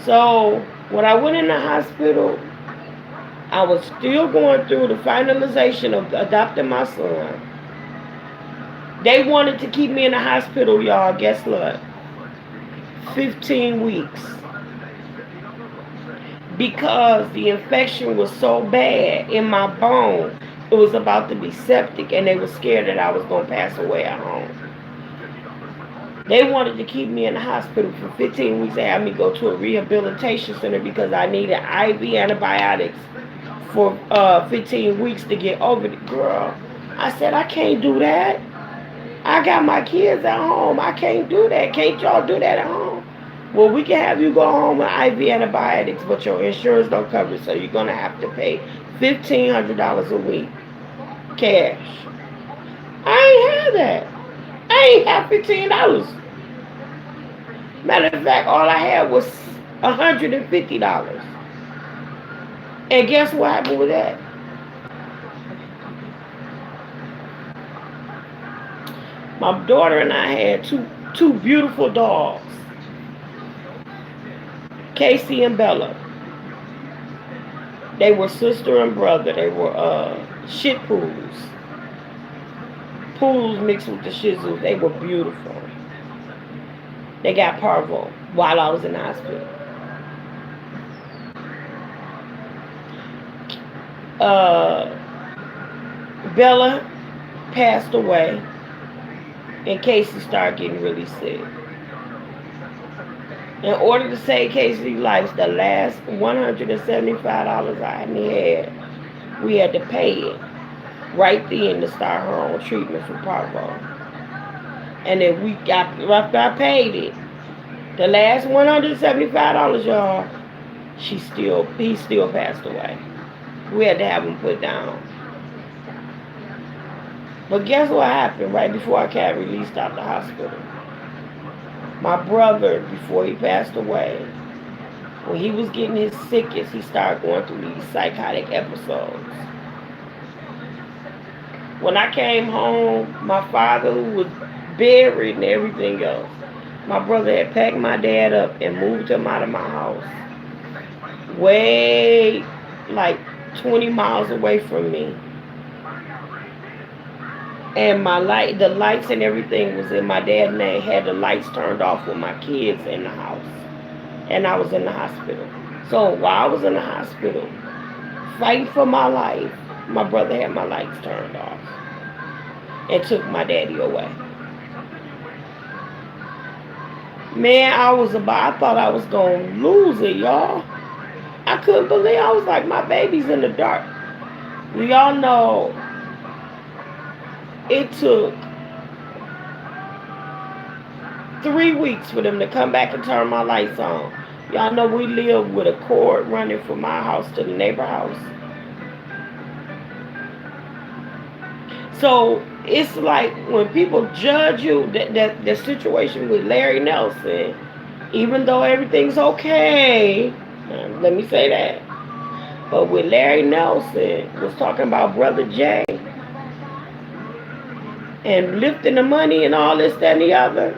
So when I went in the hospital, I was still going through the finalization of adopting my son. They wanted to keep me in the hospital, y'all. Guess what? 15 weeks. because the infection was so bad in my bone. It was about to be septic, and they were scared that I was going to pass away at home. They wanted to keep me in the hospital for 15 weeks. They had me go to a rehabilitation center because I needed IV antibiotics for 15 weeks to get over the girl. I said, I can't do that. I got my kids at home. I can't do that. Can't y'all do that at home? Well, we can have you go home with IV antibiotics, but your insurance don't cover it, so you're going to have to pay $1,500 a week cash. I ain't had that. I ain't have $15. Matter of fact, all I had was $150. And guess what happened with that? My daughter and I had two beautiful dogs, Casey and Bella. They were sister and brother. They were shih poodles. Poodles mixed with the shih tzus. They were beautiful. They got parvo while I was in the hospital. Bella passed away, and Casey started getting really sick. In order to save Casey's life, the last $175 I had, we had to pay it right then to start her own treatment for parvo. And then after I paid it, the last $175, y'all, he still passed away. We had to have him put down. But guess what happened right before I got released out of the hospital? My brother, before he passed away, when he was getting his sickest, he started going through these psychotic episodes. When I came home, my father, who was buried and everything else, my brother had packed my dad up and moved him out of my house. Way, like 20 miles away from me. And the lights and everything was in my dad's name. Had the lights turned off with my kids in the house. And I was in the hospital. So while I was in the hospital, fighting for my life, my brother had my lights turned off. And took my daddy away. Man, I thought I was going to lose it, y'all. I couldn't believe. I was like, my baby's in the dark. Y'all know, it took 3 weeks for them to come back and turn my lights on. Y'all know we live with a cord running from my house to the neighbor house. So it's like when people judge you, that the situation with Larry Nelson, even though everything's okay, let me say that, but with Larry Nelson was talking about Brother Jay and lifting the money and all this, that, and the other.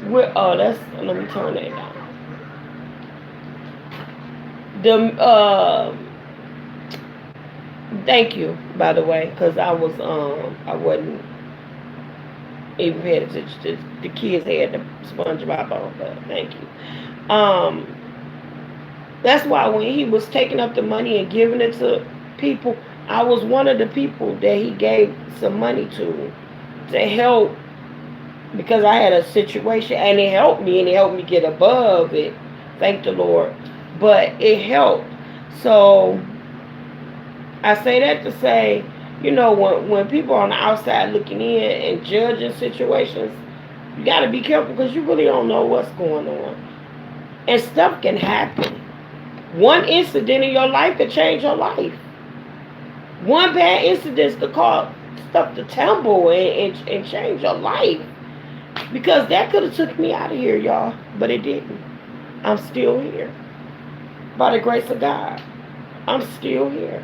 Let me turn that down. Thank you, by the way, because I wasn't even paying attention to the kids had the SpongeBob on, but thank you. That's why when he was taking up the money and giving it to people, I was one of the people that he gave some money to help, because I had a situation, and it helped me get above it, thank the Lord, but it helped. So I say that to say, when people are on the outside looking in and judging situations, you got to be careful, because you really don't know what's going on. And stuff can happen. One incident in your life could change your life. One bad incident could cause stuff to tumble and change your life. Because that could have took me out of here, y'all. But it didn't. I'm still here. By the grace of God, I'm still here.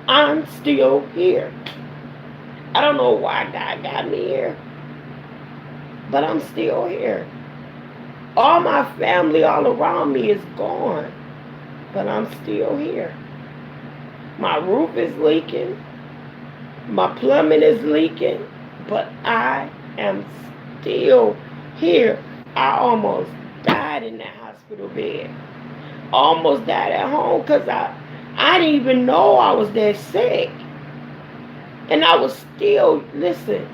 I'm still here. I don't know why God got me here, but I'm still here. All my family all around me is gone, but I'm still here. My roof is leaking. My plumbing is leaking, but I am still here. I almost died died in that hospital bed. Almost died at home because I didn't even know I was that sick. And I was still, listen,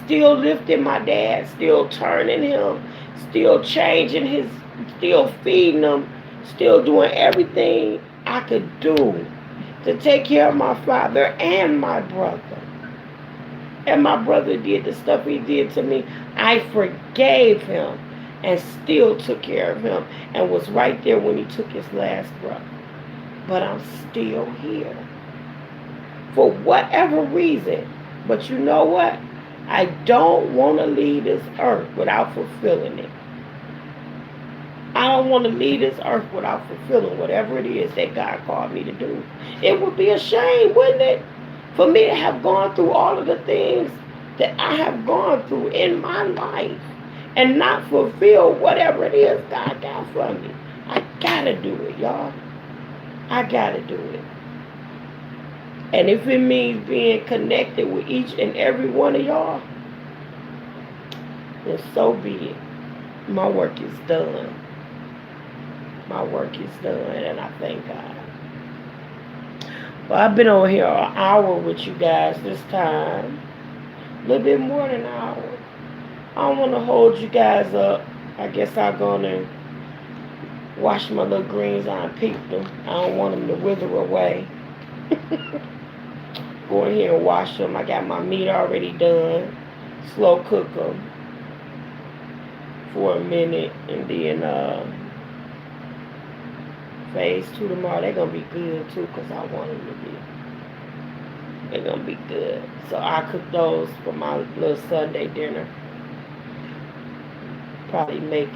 still lifting my dad, still turning him, still changing his, still feeding him, still doing everything I could do to take care of my father and my brother. And my brother did the stuff he did to me. I forgave him and still took care of him and was right there when he took his last breath. But I'm still here for whatever reason. But you know what? I don't want to leave this earth without fulfilling it. I don't want to leave this earth without fulfilling whatever it is that God called me to do. It would be a shame, wouldn't it, for me to have gone through all of the things that I have gone through in my life and not fulfill whatever it is God got for me. I gotta do it, y'all. I gotta do it. And if it means being connected with each and every one of y'all, then so be it. My work is done. My work is done, and I thank God. Well, I've been over here an hour with you guys this time. A little bit more than an hour. I don't want to hold you guys up. I guess I'll go and wash my little greens. I picked them. I don't want them to wither away. Go in here and wash them. I got my meat already done. Slow cook them for a minute, and then phase 2 tomorrow. They're gonna be good too, cause I want them to be. They're gonna be good. So I cook those for my little Sunday dinner. Probably make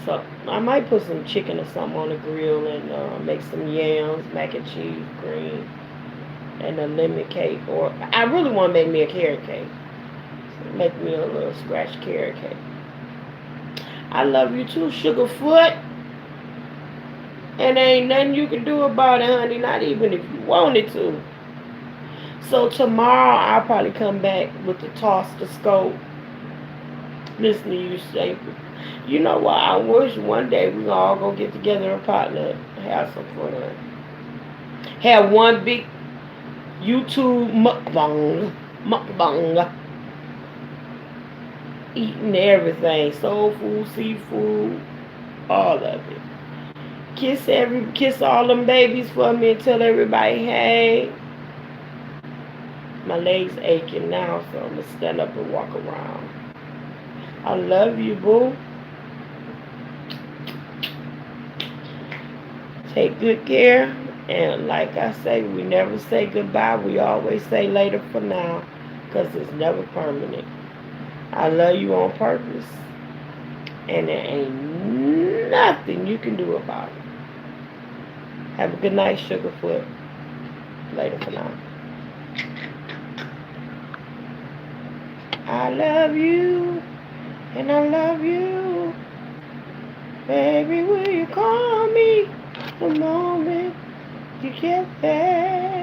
some. I might put some chicken or something on the grill and make some yams, mac and cheese, green, and a lemon cake. Or I really want to make me a carrot cake. So make me a little scratch carrot cake. I love you too, Sugarfoot. And there ain't nothing you can do about it, honey. Not even if you wanted to. So tomorrow I'll probably come back with the toss the scope. Listen to you say, you know what? I wish one day we all go get together and partner, have some fun. Have one big YouTube mukbang, eating everything, soul food, seafood, all of it. Kiss all them babies for me and tell everybody, hey. My legs aching now, so I'm gonna stand up and walk around. I love you, boo. Take good care. And like I say, we never say goodbye. We always say later for now, because it's never permanent. I love you on purpose. And there ain't nothing you can do about it. Have a good night, Sugarfoot. Later for now. I love you. And I love you. Baby, will you call me the moment you get there?